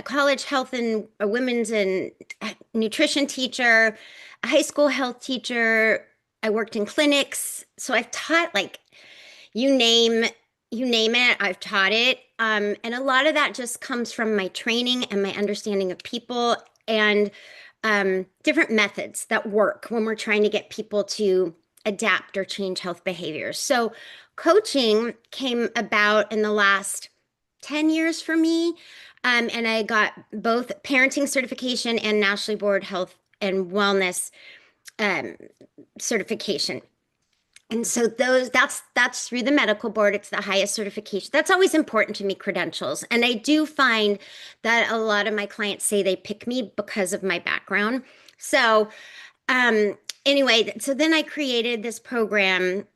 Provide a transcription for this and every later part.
a college health and a women's and nutrition teacher, a high school health teacher. I worked in clinics. So I've taught like you name you name it, I've taught it. And a lot of that just comes from my training and my understanding of people and different methods that work when we're trying to get people to adapt or change health behaviors. So coaching came about in the last 10 years for me. And I got both parenting certification and nationally board health and wellness um, certification. And so that's through the medical board. It's the highest certification. That's always important to me, credentials. And I do find that a lot of my clients say they pick me because of my background. So anyway, so then I created this program,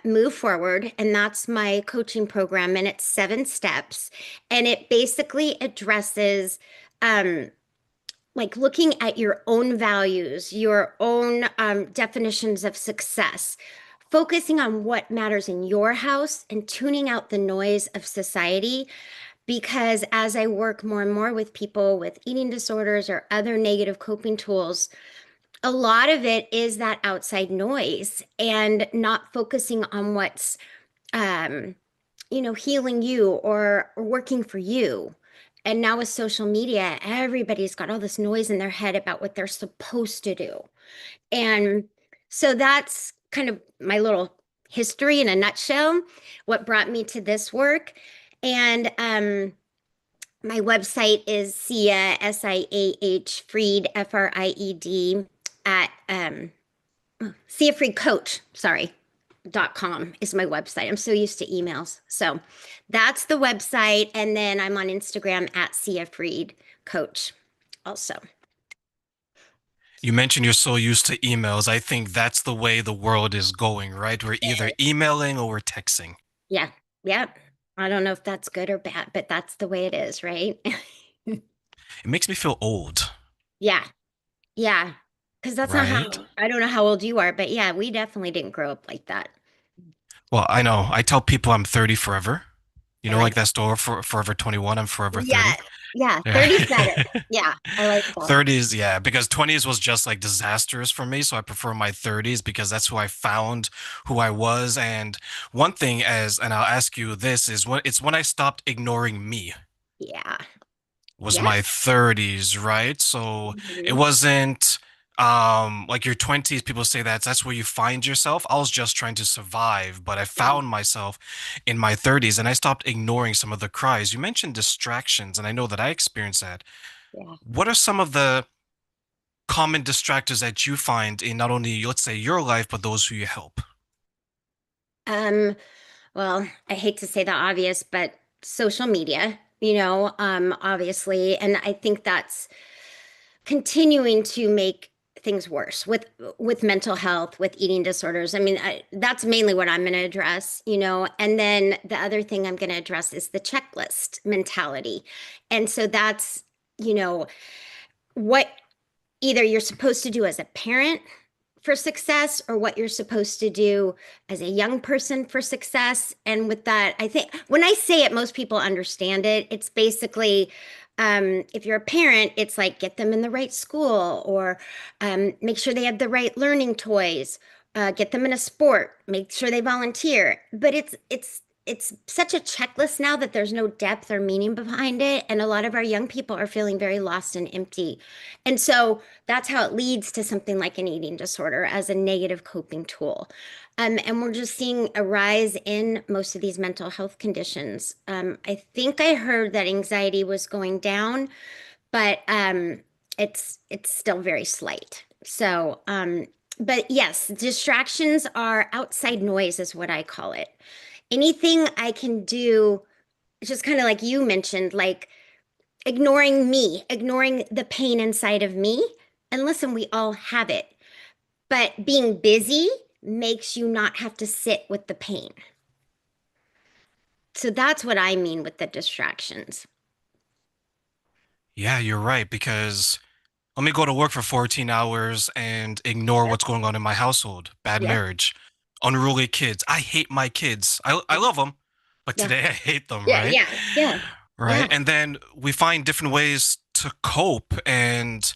Move Forward, and that's my coaching program, and it's 7 steps. And it basically addresses like looking at your own values, your own definitions of success, focusing on what matters in your house and tuning out the noise of society. Because as I work more and more with people with eating disorders or other negative coping tools, a lot of it is that outside noise and not focusing on what's, um, healing you or working for you. And now with social media, everybody's got all this noise in their head about what they're supposed to do. And so that's kind of my little history in a nutshell, what brought me to this work. And my website is Siah, Siah Fried, Fried, at Siah Fried Coach, sorry, .com is my website. I'm so used to emails. So that's the website. And then I'm on Instagram at Siah Fried Coach also. You mentioned you're so used to emails. I think that's the way the world is going, right? We're either emailing or we're texting. Yeah. Yeah. I don't know if that's good or bad, but that's the way it is, right? It makes me feel old, Yeah. Yeah. Because that's not right? how, I don't know how old you are, but yeah, we definitely didn't grow up like that. Well, I know. I tell people I'm 30 forever. You I know, like like, that store for Forever 21, I'm Forever yeah. 30. Yeah. Yeah. 30's better. Yeah. I like that. 30s, yeah, because 20s was just like disastrous for me. So I prefer my 30s because that's who I found who I was. And one thing and I'll ask you this is when I stopped ignoring me Yeah. was Yeah. my 30s, right? So it Mhm. wasn't like your 20s, people say that's where you find yourself. I was just trying to survive, but I Yeah. found myself in my 30s and I stopped ignoring some of the cries. You mentioned distractions, and I know that I experienced that. Yeah. What are some of the common distractors that you find in not only, let's say, your life, but those who you help? Um, well, I hate to say the obvious, but social media, obviously. And I think that's continuing to make things worse with mental health, with eating disorders. I mean, that's mainly what I'm going to address, and then the other thing I'm going to address is the checklist mentality. And so that's, you know what either you're supposed to do as a parent for success or what you're supposed to do as a young person for success. And with that, I think when I say it, most people understand it. It's basically, if you're a parent, it's like get them in the right school or make sure they have the right learning toys, get them in a sport, make sure they volunteer. But it's such a checklist now that there's no depth or meaning behind it. And a lot of our young people are feeling very lost and empty. And so that's how it leads to something like an eating disorder as a negative coping tool. And we're just seeing a rise in most of these mental health conditions. I think I heard that anxiety was going down, but it's still very slight. So, but yes, distractions are outside noise, is what I call it. Anything I can do, just kind of like you mentioned, like ignoring me, ignoring the pain inside of me. And listen, we all have it, but being busy makes you not have to sit with the pain. So that's what I mean with the distractions. Yeah, you're right, because let me go to work for 14 hours and ignore Yep. what's going on in my household. Bad Yep. marriage, unruly kids. I hate my kids. I love them, but Yeah. today I hate them, Yeah. right? Yeah. Yeah. right? Yeah. And then we find different ways to cope. And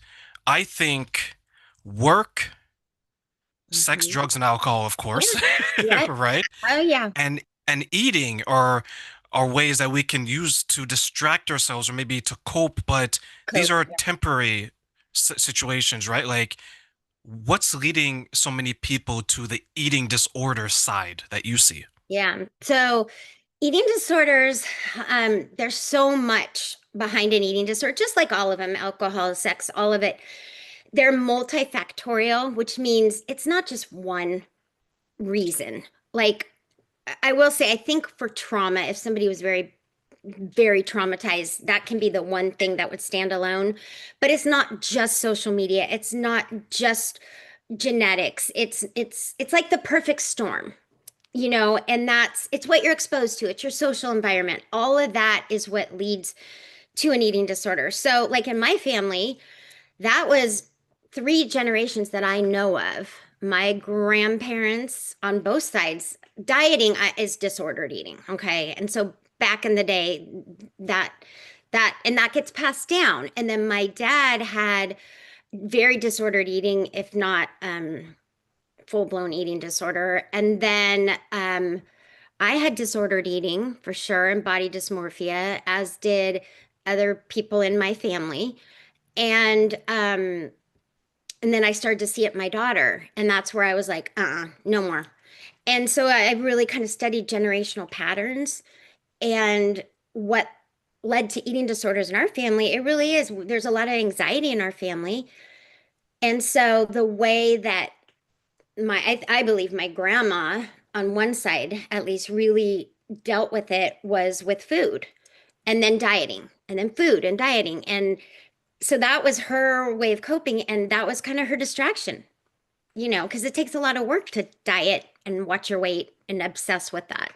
I think work, sex, Hmm. drugs, and alcohol, of Yeah. course, Yeah. right? Oh, yeah. And eating are ways that we can use to distract ourselves or maybe to cope, but these Cope. are Yeah. temporary situations, right? Like what's leading so many people to the eating disorder side that you see? Yeah. So eating disorders, there's so much behind an eating disorder, just like all of them, alcohol, sex, all of it. They're multifactorial, which means it's not just one reason. Like I will say, I think for trauma, if somebody was very, very traumatized, that can be the one thing that would stand alone. But it's not just social media. It's not just genetics. It's like the perfect storm, and it's what you're exposed to. It's your social environment. All of that is what leads to an eating disorder. So, like in my family, that was three generations that I know of. My grandparents on both sides, dieting is disordered eating. Okay. And so back in the day, that that gets passed down. And then my dad had very disordered eating, if not full-blown eating disorder. And then I had disordered eating for sure and body dysmorphia, as did other people in my family. And then I started to see it in my daughter, and that's where I was like, no more. And so I really kind of studied generational patterns and what led to eating disorders in our family. It really is. There's a lot of anxiety in our family. And so the way that I believe my grandma on one side at least really dealt with it was with food and then dieting and then food and dieting. And so that was her way of coping. And that was kind of her distraction, because it takes a lot of work to diet and watch your weight and obsess with that,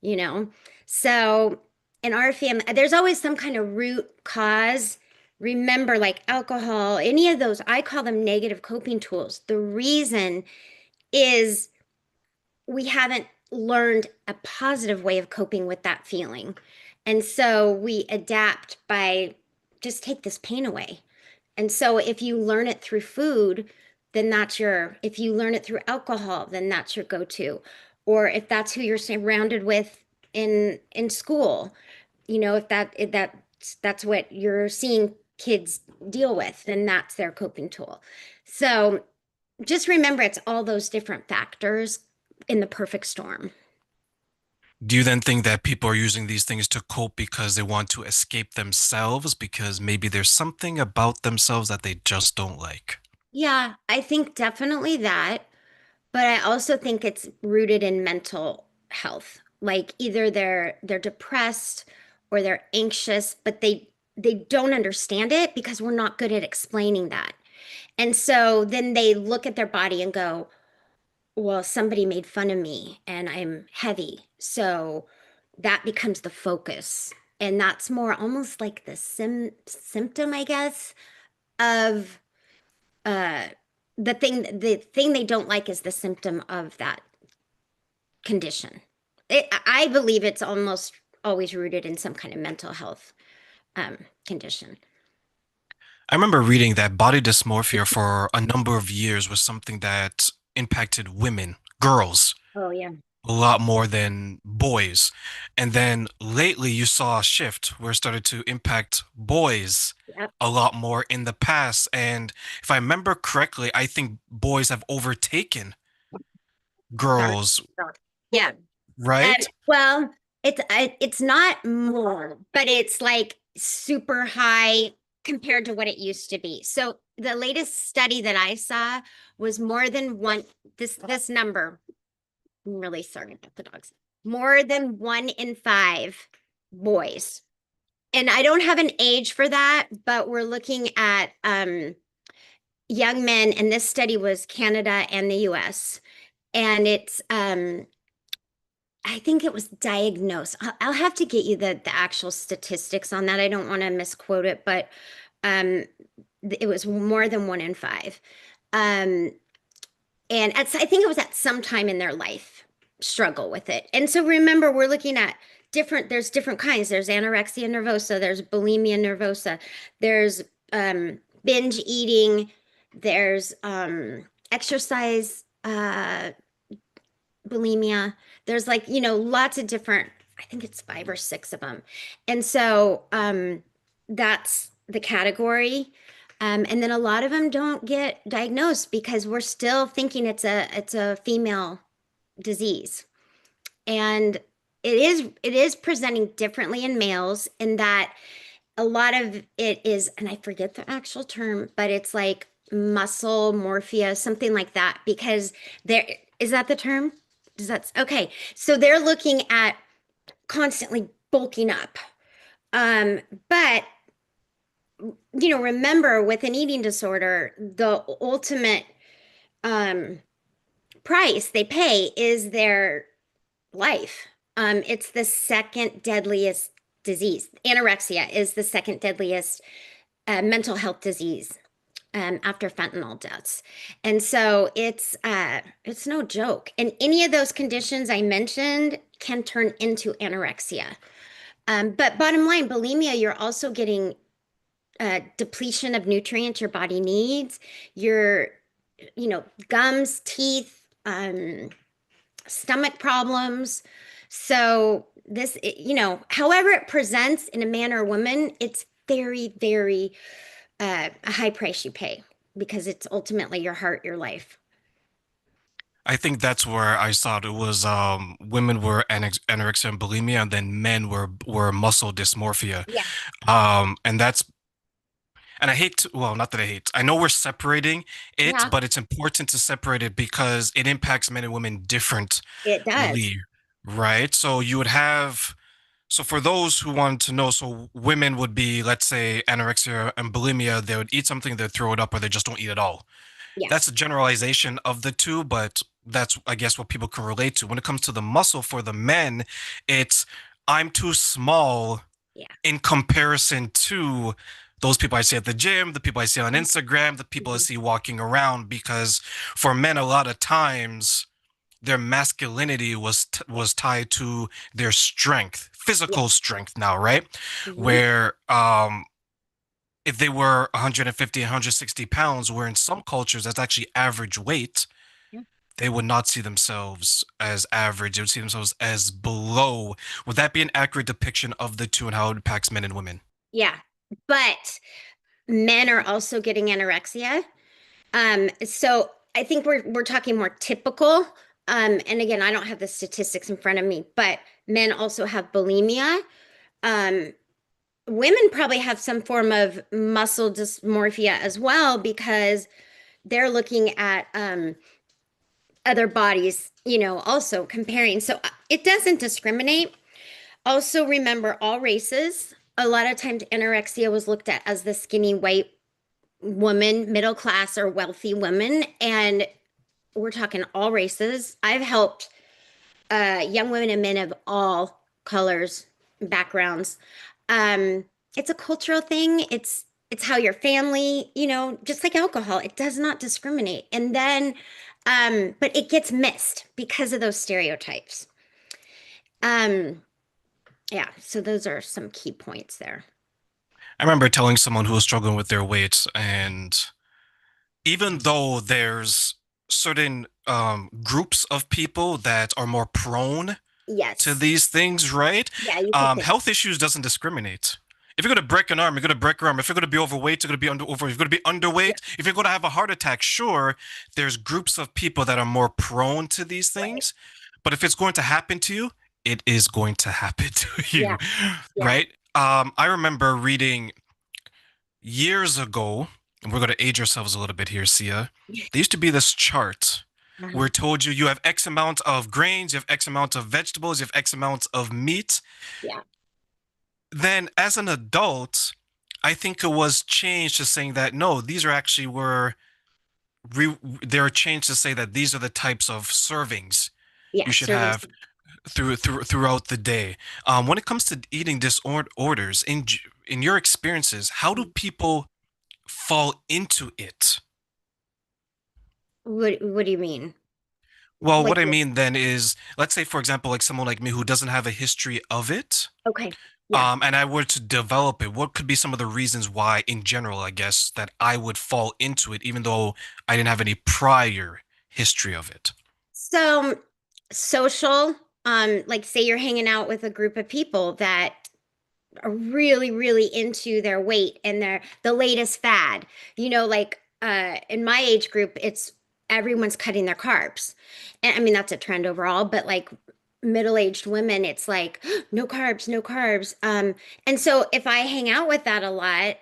you know. So in our family, there's always some kind of root cause. Remember, like alcohol, any of those, I call them negative coping tools. The reason is we haven't learned a positive way of coping with that feeling. And so we adapt by just take this pain away. And so if you learn it through food, then if you learn it through alcohol, then that's your go-to. Or if that's who you're surrounded with in school, if that's what you're seeing kids deal with, then that's their coping tool. So just remember it's all those different factors in the perfect storm. Do you then think that people are using these things to cope because they want to escape themselves because maybe there's something about themselves that they just don't like? Yeah, I think definitely that. But I also think it's rooted in mental health. Like either they're depressed or they're anxious, but they don't understand it because we're not good at explaining that. And so then they look at their body and go, well, somebody made fun of me and I'm heavy. So that becomes the focus. And that's more almost like the symptom, I guess, of uh the thing they don't like is the symptom of that condition. I believe it's almost always rooted in some kind of mental health condition. I remember reading that body dysmorphia for a number of years was something that impacted women, girls, Oh yeah. a lot more than boys. And then lately you saw a shift where it started to impact boys Yep. a lot more in the past. And if I remember correctly, I think boys have overtaken Sorry. girls, Yeah. right? Well, it's not more, but it's like super high compared to what it used to be. So the latest study that I saw was more than one. This number. I'm really sorry about the dogs. More than 1 in 5 boys. And I don't have an age for that, but we're looking at young men, and this study was Canada and the US. And I think it was diagnosed. I'll have to get you the actual statistics on that. I don't want to misquote it, but um, it was more than 1 in 5. Um, and I think it was at some time in their life struggle with it. And so remember, we're looking at there's different kinds. There's anorexia nervosa, there's bulimia nervosa, there's binge eating, there's exercise bulimia. There's like, lots of different, I think it's five or six of them. And so that's the category. And then a lot of them don't get diagnosed because we're still thinking it's a female disease. And it is presenting differently in males in that a lot of it is, and I forget the actual term, but it's like muscle morphia, something like that, because there is that the term? Does that okay? So they're looking at constantly bulking up. Um, but remember with an eating disorder, the ultimate um price they pay is their life. It's the second deadliest disease. Anorexia is the second deadliest mental health disease after fentanyl deaths. And so it's no joke. And any of those conditions I mentioned can turn into anorexia. But bottom line, bulimia, you're also getting depletion of nutrients your body needs. Your, gums, teeth, stomach problems. So this, however it presents in a man or a woman, it's very, very a high price you pay because it's ultimately your heart, your life. I think that's where I saw it was women were anorexia and bulimia, and then men were muscle dysmorphia. Yeah. And that's and I hate to, well, not that I hate. I know we're separating it, Yeah, but it's important to separate it because it impacts men and women differently, it does. right? So you would have so for those who want to know, so women would be, let's say, anorexia and bulimia, they would eat something, they throw it up, or they just don't eat at all. Yeah. That's a generalization of the two, but that's, I guess, what people can relate to. When it comes to the muscle for the men, it's I'm too small Yeah. in comparison to those people I see at the gym, the people I see on Instagram, the people I Mhm. see walking around. Because for men, a lot of times their masculinity Yeah. was tied to their strength, Yeah. physical strength now, right? Mhm. Where if they were 150, 160 pounds, where in some cultures that's actually average weight, Yeah. they would not see themselves as average. They would see themselves as below. Would that be an accurate depiction of the two and how it impacts men and women? Yeah. But men are also getting anorexia. So I think we're talking more typical. And again, I don't have the statistics in front of me, but men also have bulimia. Um, Women probably have some form of muscle dysmorphia as well because they're looking at other bodies, also comparing. So it doesn't discriminate. Also, remember all races. A lot of times, anorexia was looked at as the skinny white woman, middle class or wealthy woman. And we're talking all races. I've helped young women and men of all colors, backgrounds. Um, it's a cultural thing. It's how your family, just like alcohol, it does not discriminate. And then, but it gets missed because of those stereotypes. Um, yeah, so those are some key points there. I remember telling someone who was struggling with their weight, and even though there's certain groups of people that are more prone to Yes. these things, right? Yeah, you could say. Health issues doesn't discriminate. If you're going to break an arm, you're going to break your arm. If you're going to be overweight, you're going to be over. If you're going to be Yeah, underweight, if you're going to have a heart attack, sure, there's groups of people that are more prone to these right. things. But if it's going to happen to you, it is going to happen to Yeah, you, yeah. right? I remember reading years ago, and we're going to age ourselves a little bit here, Sia. There used to be this chart where Uh-huh. it told you you have X amount of grains, you have X amount of vegetables, you have X amount of meat. Yeah, Then, as an adult, I think it was changed to saying that no, these are actually they were changed to say that these are the types of servings yeah. you should Serving. have throughout the day. When it comes to eating disorders, in your experiences, how do people fall into it? What do you mean? Well, Like, what I mean then is, let's say, for example, like someone like me who doesn't have a history of it, okay, yeah. and I were to develop it, what could be some of the reasons why, in general, I guess, that I would fall into it, even though I didn't have any prior history of it? So social, like say you're hanging out with a group of people that are really, really into their weight and their the latest fad. Like in my age group, it's everyone's cutting their carbs. And I mean that's a trend overall, but like middle-aged women, it's like no carbs, no carbs. And so if I hang out with that a lot,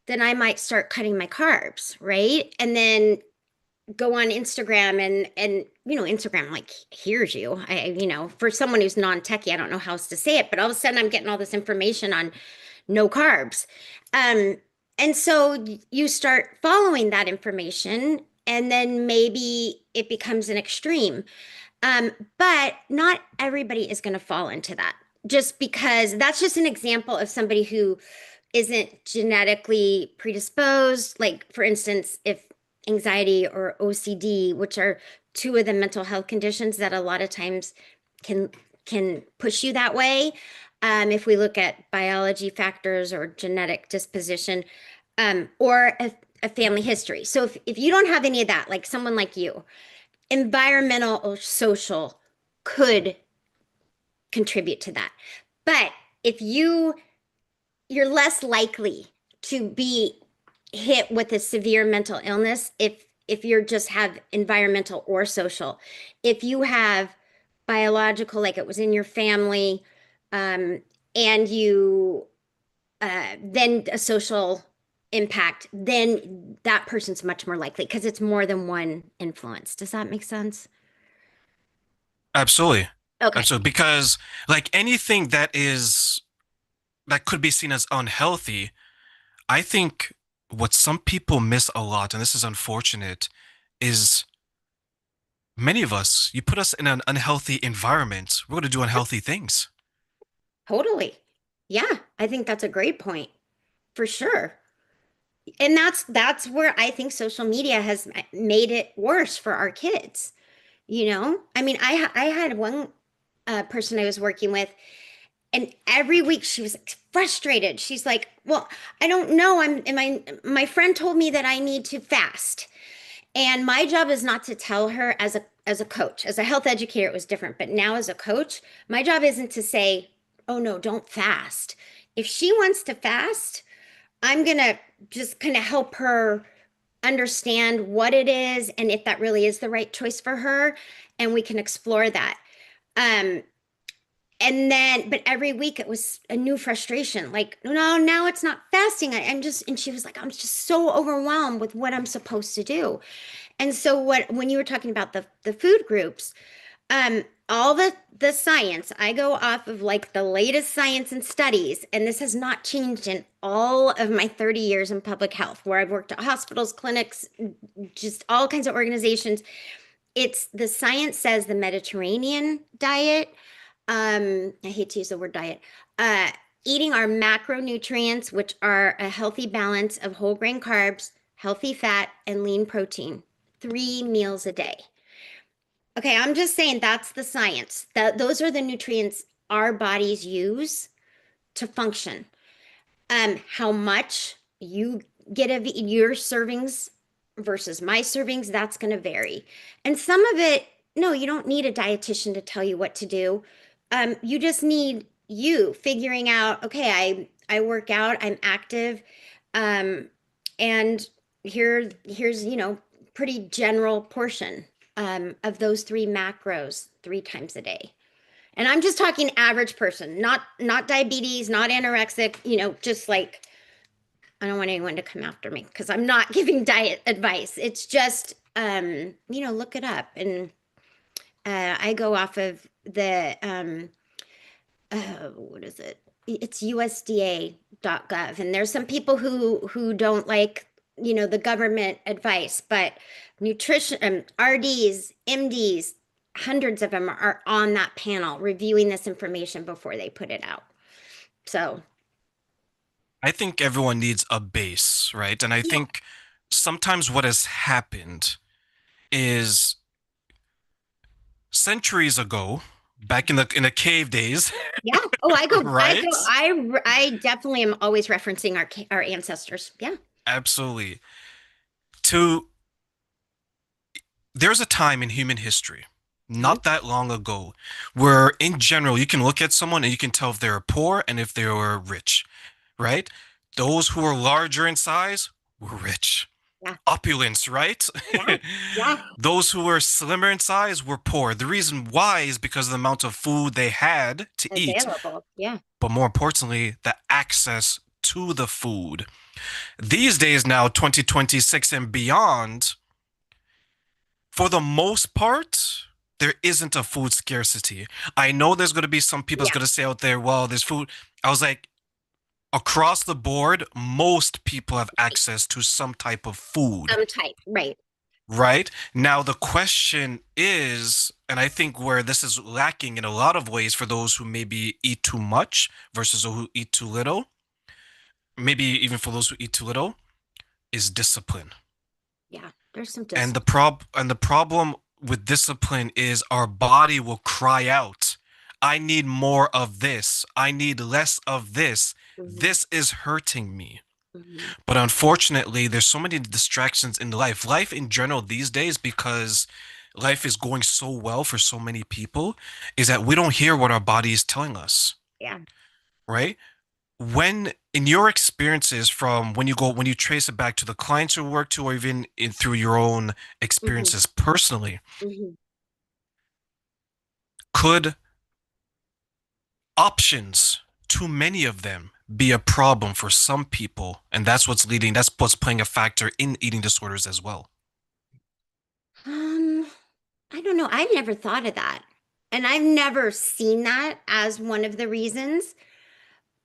then I might start cutting my carbs, right? And then go on Instagram and Instagram like hears you. For someone who's non-techie, I don't know how else to say it, but all of a sudden I'm getting all this information on no carbs. Um, and so you start following that information, and then maybe it becomes an extreme. Um, but not everybody is going to fall into that just because that's just an example of somebody who isn't genetically predisposed. Like, for instance, if anxiety or OCD, which are two of the mental health conditions that a lot of times can can push you that way. If we look at biology factors or genetic disposition, or a family history. So if you don't have any of that, like someone like you, environmental or social could contribute to that. But if you're less likely to be hit with a severe mental illness if you're just have environmental or social. If you have biological, like it was in your family, um, and you then a social impact, then that person's much more likely because it's more than one influence. Does that make sense? Absolutely. Okay. Absolutely. Because like anything that could be seen as unhealthy, I think what some people miss a lot, and this is unfortunate, is many of us, you put us in an unhealthy environment, we're going to do unhealthy things. Totally. Yeah, I think that's a great point for sure. And that's where I think social media has made it worse for our kids. I mean, I had one person I was working with, and every week she was frustrated. She's like, "Well, I don't know. My friend told me that I need to fast." And my job is not to tell her as a coach. As a health educator, it was different, but now as a coach, my job isn't to say, "Oh no, don't fast." If she wants to fast, I'm gonna just kind of help her understand what it is and if that really is the right choice for her, and we can explore that. Um, but every week it was a new frustration. Like, no, now it's not fasting. I'm just, and she was like, I'm just so overwhelmed with what I'm supposed to do. And so when you were talking about the food groups, all the science, I go off of like the latest science and studies, and this has not changed in all of my 30 years in public health, where I've worked at hospitals, clinics, just all kinds of organizations. It's the science says the Mediterranean diet, I hate to use the word diet, uh, eating our macronutrients, which are a healthy balance of whole grain carbs, healthy fat, and lean protein, 3 meals a day. Okay, I'm just saying that's the science. Those are the nutrients our bodies use to function. How much you get of your servings versus my servings, that's going to vary. And some of it, no, you don't need a dietitian to tell you what to do. You just need you figuring out, okay, I work out, I'm active, um, and here's pretty general portion of those 3 macros 3 times a day. And I'm just talking average person, not diabetes, not anorexic, just like I don't want anyone to come after me because I'm not giving diet advice. It's just look it up. And I go off of the what is it? It's USDA.gov. And there's some people who don't like, the government advice, but nutrition RDs, MDs, hundreds of them are on that panel reviewing this information before they put it out. So, I think everyone needs a base, right? And I yeah. think sometimes what has happened is centuries ago, back in the cave days, Yeah. Oh, right? I definitely am always referencing our ancestors. Yeah. Absolutely. To There's a time in human history, Mhm. not that long ago, where in general you can look at someone and you can tell if they were poor and if they were rich, right? Those who were larger in size were rich. Yeah. Opulence, right? Yeah. Yeah. Those who were slimmer in size were poor. The reason why is because of the amount of food they had to eat, Available. Yeah. but more importantly, the access to the food. These days now, 2026 and beyond, for the most part, there isn't a food scarcity. I know there's going to be some people's Yeah. going to say out there, well, there's food. I was like, across the board, most people have access to some type of food, Some type. Right. right? Now, the question is, and I think where this is lacking in a lot of ways for those who maybe eat too much versus who eat too little, maybe even for those who eat too little, is discipline. Yeah. There's some And discipline. the problem with discipline is our body will cry out, I need more of this. I need less of this. Hmm. This is hurting me. Hmm. But unfortunately, there's so many distractions in life. Life in general these days, because life is going so well for so many people, is that we don't hear what our body is telling us, Yeah. right? When in your experiences from when you trace it back to the clients you work to or even through your own Hmm. experiences personally, Hmm. could options, too many of them, be a problem for some people, and that's what's playing a factor in eating disorders as well. Um, I don't know. I've never thought of that. And I've never seen that as one of the reasons.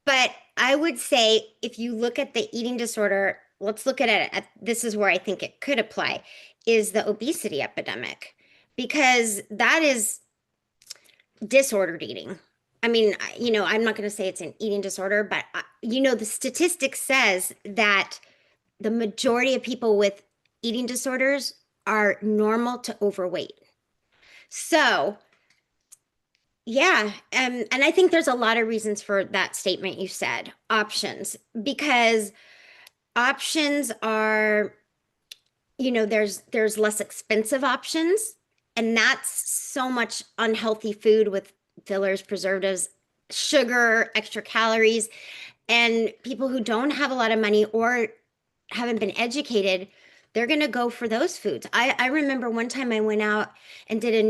But I would say if you look at the eating disorder, let's look at it. This is where I think it could apply, is the obesity epidemic, because that is disordered eating. I mean, I'm not going to say it's an eating disorder, but the statistic says that the majority of people with eating disorders are normal to overweight. So, yeah, and I think there's a lot of reasons for that statement you said, options, because options are, there's less expensive options, and that's so much unhealthy food with fillers, preservatives, sugar, extra calories, and people who don't have a lot of money or haven't been educated, they're going to go for those foods. I remember one time I went out and did a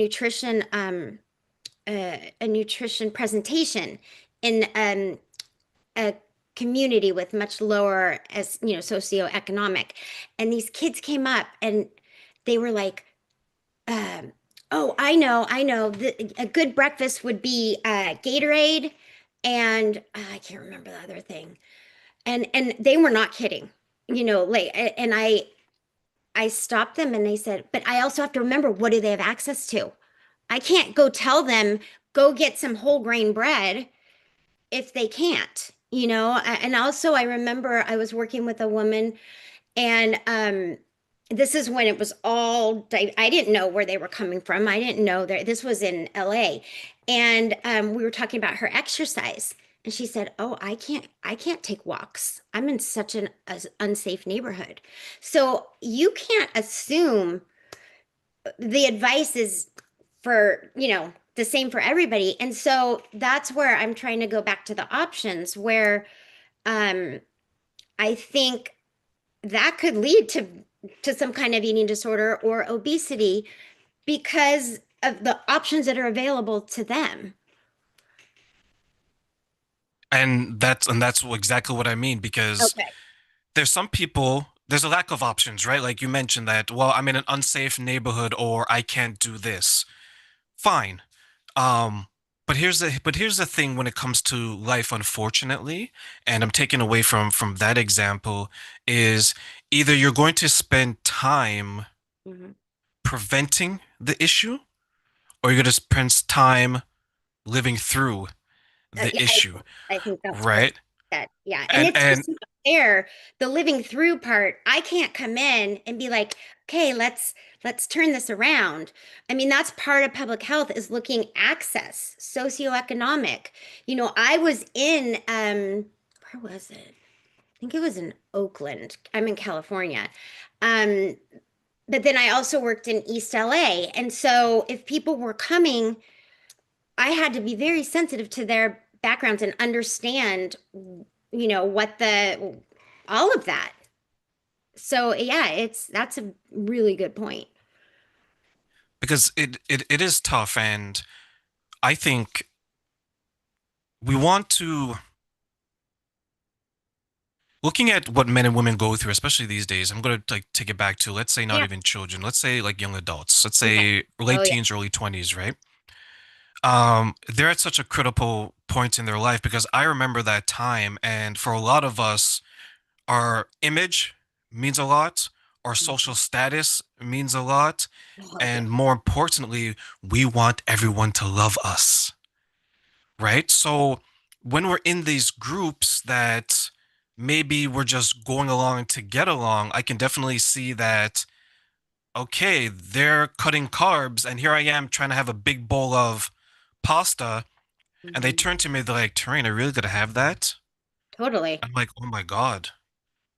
nutrition presentation in a community with much lower as socioeconomic, and these kids came up and they were like, "Oh, I know. A good breakfast would be Gatorade, and I can't remember the other thing." And they were not kidding, like, and I stopped them and they said, "But I also have to remember, what do they have access to? I can't go tell them go get some whole grain bread if they can't." And also I remember I was working with a woman, and this is when it was all I didn't know where they were coming from. I didn't know that this was in LA. And we were talking about her exercise. And she said, "Oh, I can't take walks. I'm in such an unsafe neighborhood." So you can't assume the advice is for, the same for everybody. And so that's where I'm trying to go back to the options where um I think that could lead to some kind of eating disorder or obesity because of the options that are available to them. And that's exactly what I mean, because Okay. there's a lack of options, right? Like you mentioned that, well, I'm in an unsafe neighborhood or I can't do this. Fine. Um, but here's the thing when it comes to life, unfortunately, and I'm taking away from that example, is either you're going to spend time Hmm. preventing the issue or you're going to spend time living through the Yeah, issue, I think that's what right? that, yeah. And And it's and just there, the living through part, I can't come in and be like, okay, let's turn this around. I mean, that's part of public health is looking access, socioeconomic. I was in where was it? I think it was in Oakland. I'm in California. Um, but then I also worked in East LA. And so if people were coming, I had to be very sensitive to their backgrounds and understand, what all of that. So yeah, that's a really good point. because it is tough, and I think we want to looking at what men and women go through, especially these days. I'm going to like take it back to, let's say, not Yeah. even children, let's say like young adults, let's Okay. say Oh late yeah. teens, early 20s, right? They're at such a critical point in their life because I remember that time, and for a lot of us, our image means a lot, our social status means a lot, Oh yeah. and more importantly, we want everyone to love us, right? So when we're in these groups that maybe we're just going along to get along, I can definitely see that, okay, they're cutting carbs, and here I am trying to have a big bowl of pasta, and they Mhm. turn to me, they're like, Terrain, I really gotta have that? Totally. I'm like, oh my God,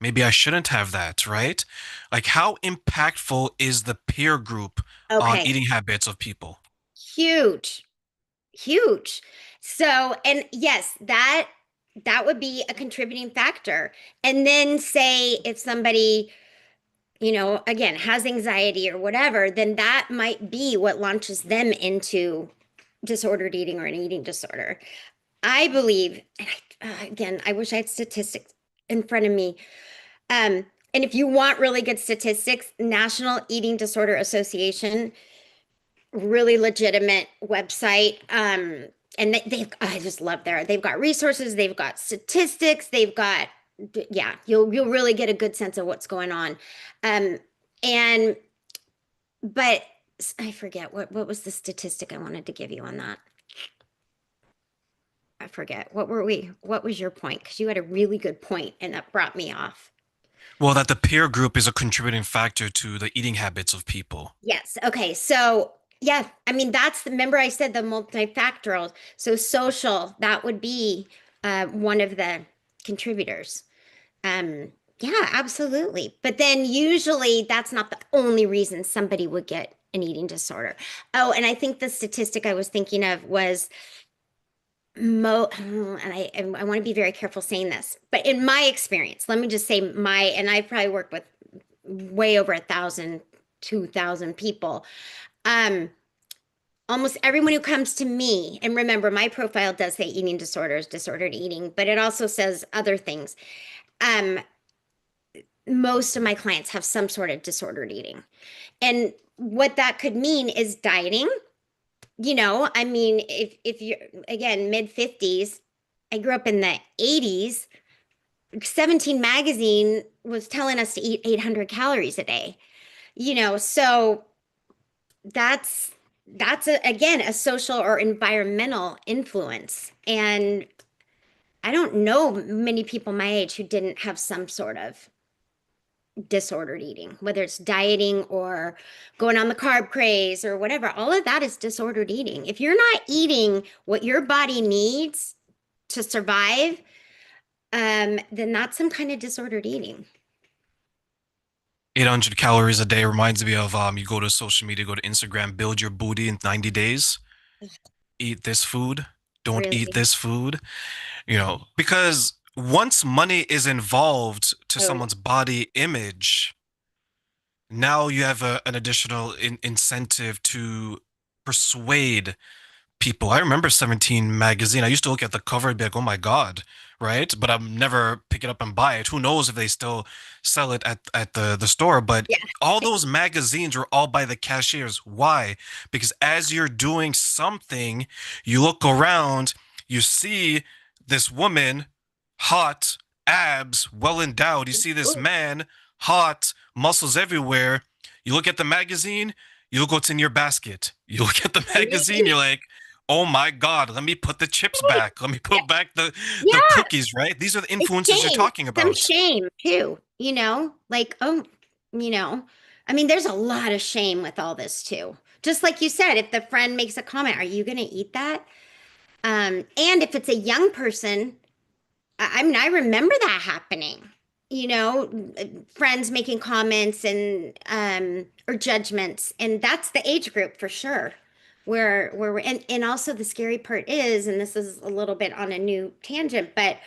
maybe I shouldn't have that, right? Like, how impactful is the peer group on Okay. eating habits of people? Huge. Huge. So, and yes, that would be a contributing factor. And then say if somebody, again, has anxiety or whatever, then that might be what launches them into disordered eating or an eating disorder. I believe, and again, I wish I had statistics in front of me. Um, and if you want really good statistics, National Eating Disorder Association, really legitimate website. And I just love they've got resources, they've got statistics, they've got, yeah, you'll really get a good sense of what's going on. Um, and but I forget what was the statistic I wanted to give you on that. I forget. What was your point? Because you had a really good point and that brought me off. Well, that the peer group is a contributing factor to the eating habits of people. Yes. Okay. So, yeah, I mean, remember I said the multifactorial. So, social, that would be one of the contributors. Yeah, absolutely. But then usually that's not the only reason somebody would get an eating disorder. Oh, and I think the statistic I was thinking of was and I want to be very careful saying this, but in my experience, let me just say and I've probably worked with way over 1,000, 2,000 people. Um, Almost everyone who comes to me, and remember, my profile does say eating disorders, disordered eating, but it also says other things. Um, most of my clients have some sort of disordered eating. And what that could mean is dieting. I mean, if you're again mid 50s, I grew up in the 80s. 17 magazine was telling us to eat 800 calories a day. So that's again a social or environmental influence. And I don't know many people my age who didn't have some sort of disordered eating, whether it's dieting or going on the carb craze or whatever. All of that is disordered eating. If you're not eating what your body needs to survive, then that's some kind of disordered eating. 800 calories a day reminds me of you go to social media, go to Instagram, build your booty in 90 days, eat this food, don't eat Really? this food, because once money is involved to Oh, yeah. someone's body image, now you have an additional incentive to persuade people. I remember 17 magazine. I used to look at the cover and be like, oh my God, right? But I'm never pick it up and buy it. Who knows if they still sell it at the store? But Yeah. all those magazines were all by the cashiers. Why? Because as you're doing something, you look around, you see this woman, hot, abs, well endowed. You see this Ooh, man, hot, muscles everywhere. You look at the magazine, you look what's in your basket. You look at the magazine, you're like, oh my God, let me put the chips back. Let me Yeah, put back the yeah, cookies, right? These are the it's influences you're shame. talking Some about. shame too, like, oh, you know, I mean, there's a lot of shame with all this too. Just like you said, if the friend makes a comment, are you going to eat that? And if it's a young person, I mean, I remember that happening, you know, friends making comments and or judgments, and that's the age group for sure. Where we're and also the scary part is, and this is a little bit on a new tangent, but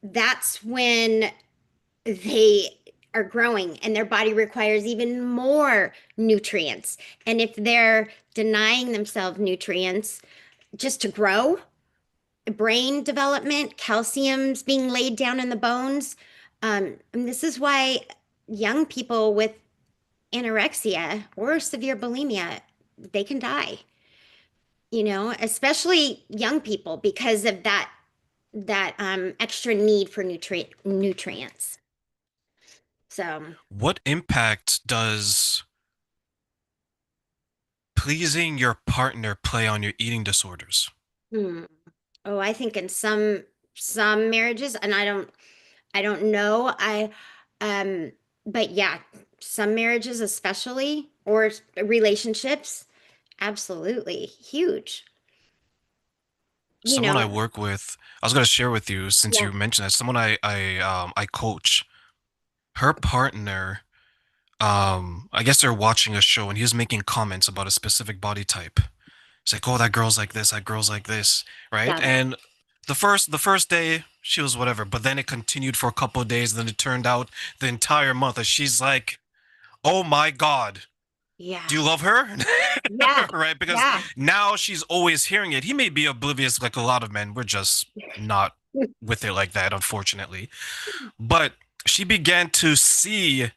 that's when they are growing and their body requires even more nutrients. And if they're denying themselves nutrients just to grow, brain development, calcium's being laid down in the bones. And this is why young people with anorexia or severe bulimia, they can die, especially young people because of that extra need for nutrients. So, What impact does pleasing your partner play on your eating disorders? hmm. Oh, I think in some marriages, and I don't know. Um, but yeah, some marriages especially or relationships, absolutely huge. You Someone I know, work with, I was going to share with you since yeah, you mentioned that. Someone I coach, her partner, I guess they're watching a show and he was making comments about a specific body type. It's like, oh, that girl's like this, that girl's like this, right? yeah, And the first day she was whatever, but then it continued for a couple of days. Then it turned out the entire month that she's like, oh my God, yeah, do you love her? yeah, Right? Because yeah, now she's always hearing it. He may be oblivious like a lot of men. We're just not with it like that, unfortunately. But she began to see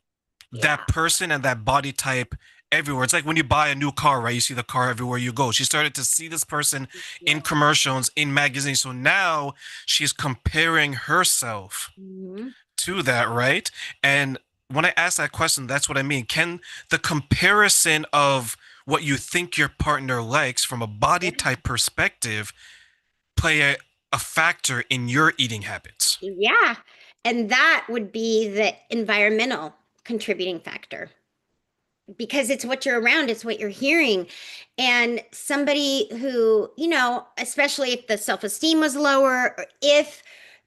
that yeah, person and that body type everywhere. It's like when you buy a new car, right? You see the car everywhere you go. She started to see this person in yeah. commercials, in magazines. So now she's comparing herself Mhm. to that, right? And when I ask that question, that's what I mean. Can the comparison of what you think your partner likes from a body Yeah, type perspective play a factor in your eating habits? yeah. And that would be the environmental contributing factor because it's what you're around, it's what you're hearing. And somebody who, especially if the self esteem was lower, or if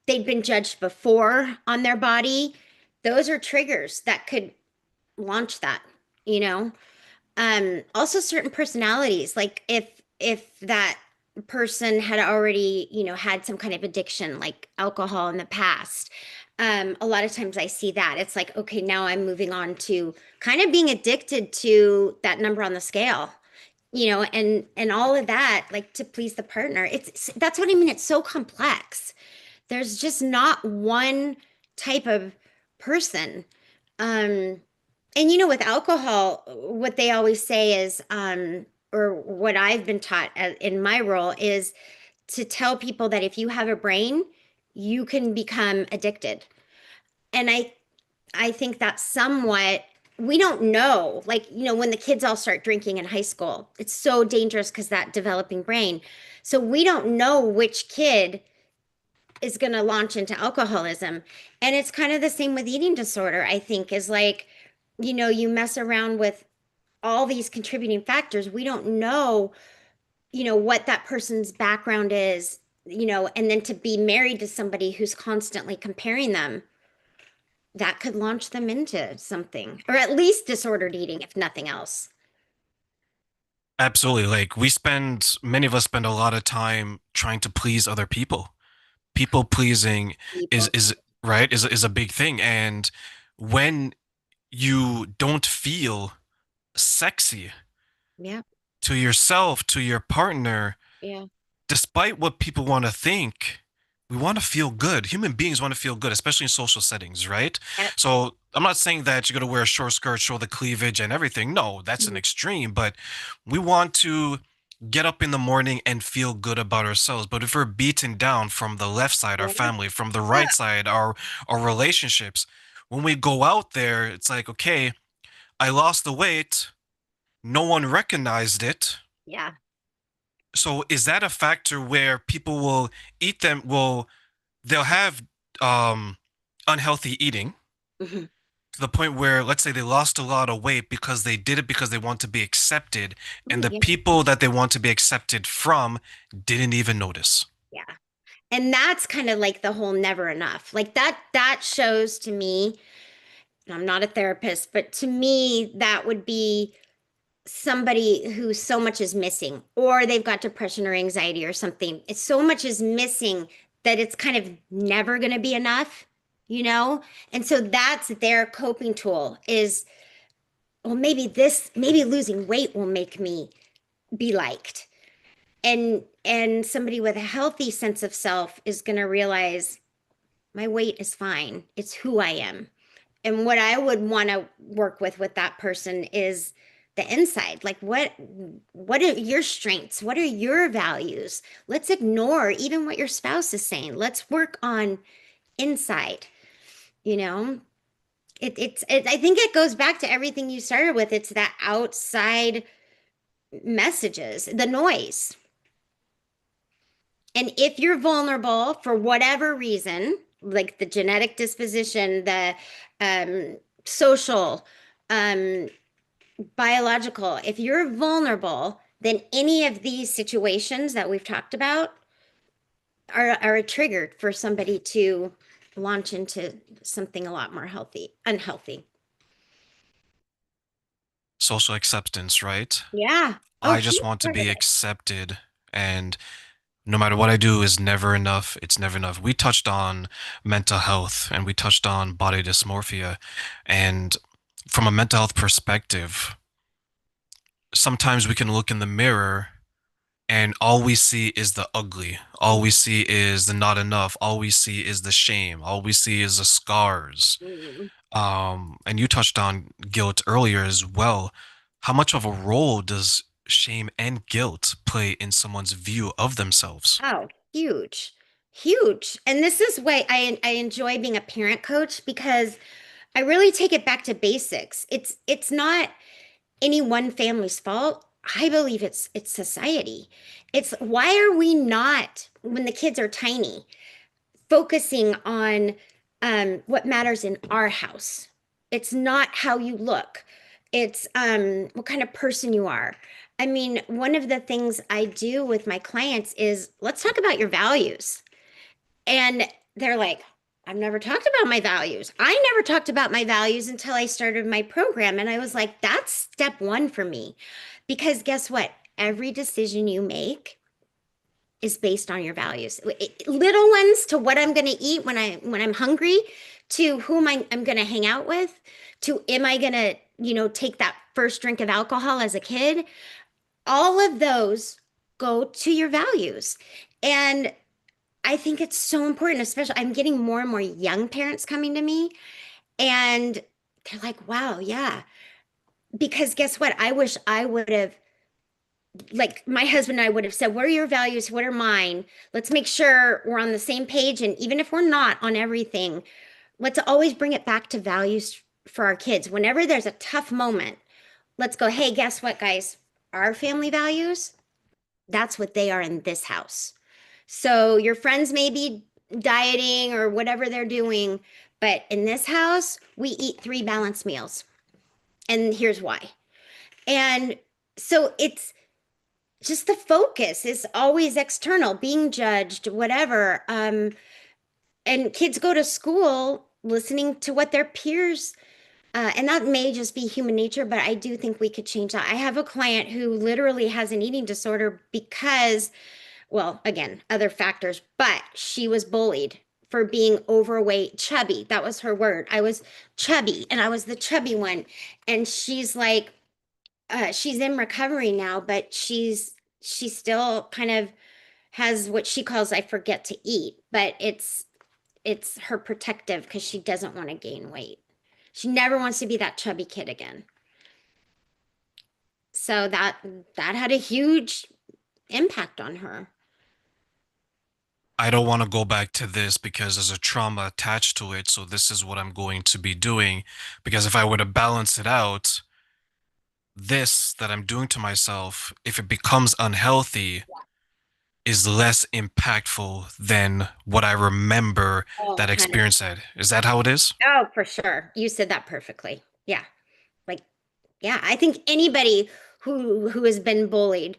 they'd been judged before on their body, those are triggers that could launch that, you know? Also certain personalities, like if that person had already, had some kind of addiction like alcohol in the past. A lot of times I see that it's like, okay, now I'm moving on to kind of being addicted to that number on the scale, and all of that, like to please the partner. That's what I mean. It's so complex. There's just not one type of person. Um, and with alcohol, what they always say is, or what I've been taught in my role is to tell people that if you have a brain, you can become addicted. And I think that's somewhat, we don't know. Like, when the kids all start drinking in high school, it's so dangerous because that developing brain. So we don't know which kid is going to launch into alcoholism. And it's kind of the same with eating disorder, I think, is like, you mess around with all these contributing factors. We don't know, what that person's background is, and then to be married to somebody who's constantly comparing them, that could launch them into something, or at least disordered eating, if nothing else. Absolutely. Like many of us spend a lot of time trying to please other people. People pleasing is People. is right is a big thing. And when you don't feel sexy Yeah. to yourself, to your partner, Yeah. despite what people want to think, we want to feel good. Human beings want to feel good, especially in social settings, right? Yep. So I'm not saying that you're going to wear a short skirt, show the cleavage and everything. No, that's an extreme. But we want to get up in the morning and feel good about ourselves. But if we're beaten down from the left side, our Yeah. family, from the right side, our relationships, when we go out there, it's like, okay, I lost the weight. No one recognized it. Yeah. So is that a factor where people will eat them, they'll have um unhealthy eating Mhm. to the point where, let's say, they lost a lot of weight because they did it because they want to be accepted, Oh, and the yeah. people that they want to be accepted from didn't even notice. Yeah. And that's kind of like the whole never enough. Like that shows to me, and I'm not a therapist, but to me, that would be somebody who so much is missing, or they've got depression or anxiety or something. It's so much is missing that it's kind of never going to be enough, you know? And so that's their coping tool is, well, maybe losing weight will make me be liked. And somebody with a healthy sense of self is going to realize my weight is fine. It's who I am. And what I would want to work with that person is the inside. Like what are your strengths? What are your values? Let's ignore even what your spouse is saying. Let's work on inside, you know? I think it goes back to everything you started with. It's that outside messages, the noise. And if you're vulnerable for whatever reason, like the genetic disposition, the social, um, biological, if you're vulnerable, then any of these situations that we've talked about are a trigger for somebody to launch into something a lot more unhealthy. Social acceptance, right? Yeah. Oh, I just huge want to part of be it. accepted, and no matter what I do is never enough. It's never enough. We touched on mental health and we touched on body dysmorphia. And from a mental health perspective, sometimes we can look in the mirror and all we see is the ugly. All we see is the not enough. All we see is the shame. All we see is the scars. Mhm. And you touched on guilt earlier as well. How much of a role does shame and guilt play in someone's view of themselves? Oh, huge, huge. And this is why I enjoy being a parent coach because I really take it back to basics. It's not any one family's fault. I believe it's society. It's why are we not, when the kids are tiny, focusing on what matters in our house? It's not how you look. It's what kind of person you are. I mean, one of the things I do with my clients is let's talk about your values. And they're like, I've never talked about my values. I never talked about my values until I started my program. And I was like, that's step one for me. Because guess what? Every decision you make is based on your values. Little ones to what I'm going to eat when I'm hungry, to whom I'm going to hang out with, to am I going to, take that first drink of alcohol as a kid? All of those go to your values. And I think it's so important, especially I'm getting more and more young parents coming to me and they're like, wow, yeah. Because guess what? I wish I would have, like, my husband and I would have said, what are your values? What are mine? Let's make sure we're on the same page. And even if we're not on everything, let's always bring it back to values for our kids. Whenever there's a tough moment, let's go, hey, guess what, guys? Our family values, that's what they are in this house. So your friends may be dieting or whatever they're doing, but in this house, we eat three balanced meals. And here's why. And so it's just the focus is always external, being judged, whatever. And kids go to school listening to what their peers, and that may just be human nature, but I do think we could change that. I have a client who literally has an eating disorder because, well, again, other factors, but she was bullied for being overweight, chubby. That was her word. I was chubby and I was the chubby one. And she's like, she's in recovery now, but she still kind of has what she calls I forget to eat, but it's her protective because she doesn't want to gain weight. She never wants to be that chubby kid again. So that had a huge impact on her. I don't want to go back to this because there's a trauma attached to it. So this is what I'm going to be doing. Because if I were to balance it out, this that I'm doing to myself, if it becomes unhealthy, is less impactful than what I remember Oh, that 100. experience had. Is that how it is? Oh, for sure. You said that perfectly. Yeah. Like, yeah, I think anybody who has been bullied,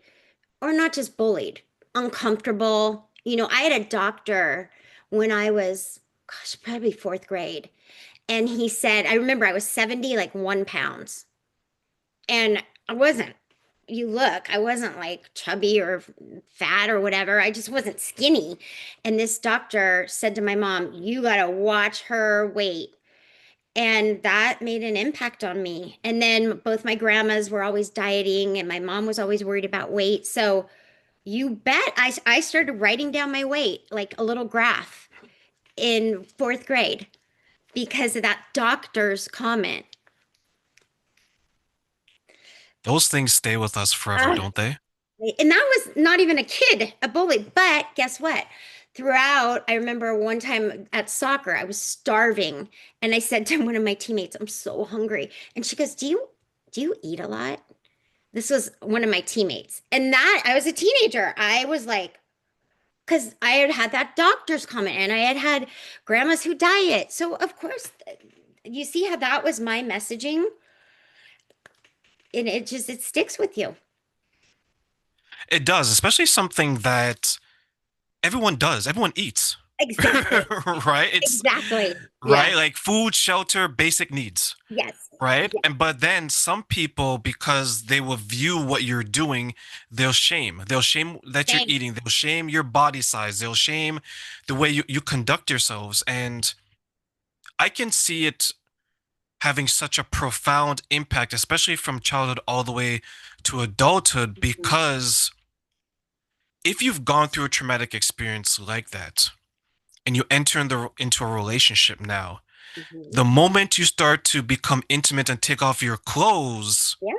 or not just bullied, uncomfortable. I had a doctor when I was, gosh, probably fourth grade. And he said, I remember I was 70, like 1 pounds. And I wasn't. You look, I wasn't like chubby or fat or whatever. I just wasn't skinny. And this doctor said to my mom, "You got to watch her weight." And that made an impact on me. And then both my grandmas were always dieting, and my mom was always worried about weight. So you bet I started writing down my weight, like a little graph in fourth grade because of that doctor's comment. Those things stay with us forever, Uh, don't they? and that was not even a kid, a bully. But guess what? Throughout, I remember one time at soccer, I was starving, and I said to one of my teammates, "I'm so hungry." And she goes, "Do you eat a lot?" This was one of my teammates. And that I was a teenager. I was like, because I had had that doctor's comment and I had had grandmas who diet. So, of course, you see how that was my messaging, and it sticks with you. It does, especially something that everyone does. Everyone eats. Exactly. Right? It's Exactly. Yeah. right, like food, shelter, basic needs. Yes. Right? Yeah. And but then some people, because they will view what you're doing, they'll shame. They'll shame that you're Thank eating. They'll shame your body size. They'll shame the way you conduct yourselves. And I can see it having such a profound impact, especially from childhood all the way to adulthood, you. because if you've gone through a traumatic experience like that and you enter into a relationship now, Mhm. the moment you start to become intimate and take off your clothes, Yeah.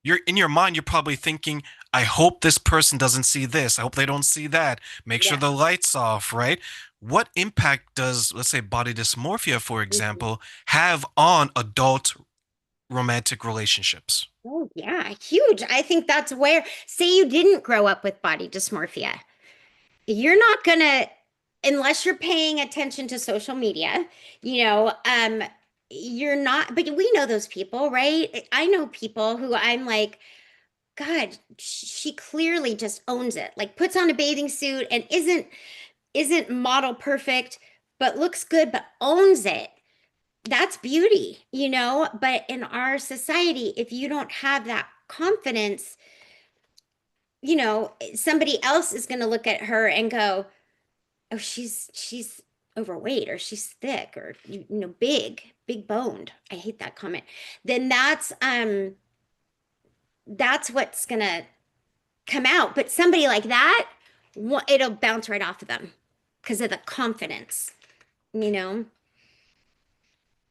you're in your mind, you're probably thinking, I hope this person doesn't see this. I hope they don't see that. Make sure Yeah. the light's off, right? What impact does, let's say, body dysmorphia, for Mhm. example, have on adult romantic relationships? Oh, yeah. Huge. I think that's where, say you didn't grow up with body dysmorphia. You're not gonna, unless you're paying attention to social media, you know, um, you're not, but we know those people, right? I know people who I'm like, God, she clearly just owns it. Like puts on a bathing suit and isn't model perfect, but looks good, but owns it. That's beauty. But in our society, if you don't have that confidence, somebody else is going to look at her and go, "Oh, she's overweight, or she's thick, or big boned." I hate that comment. Then that's what's gonna come out. But somebody like that, it'll bounce right off of them because of the confidence, you know?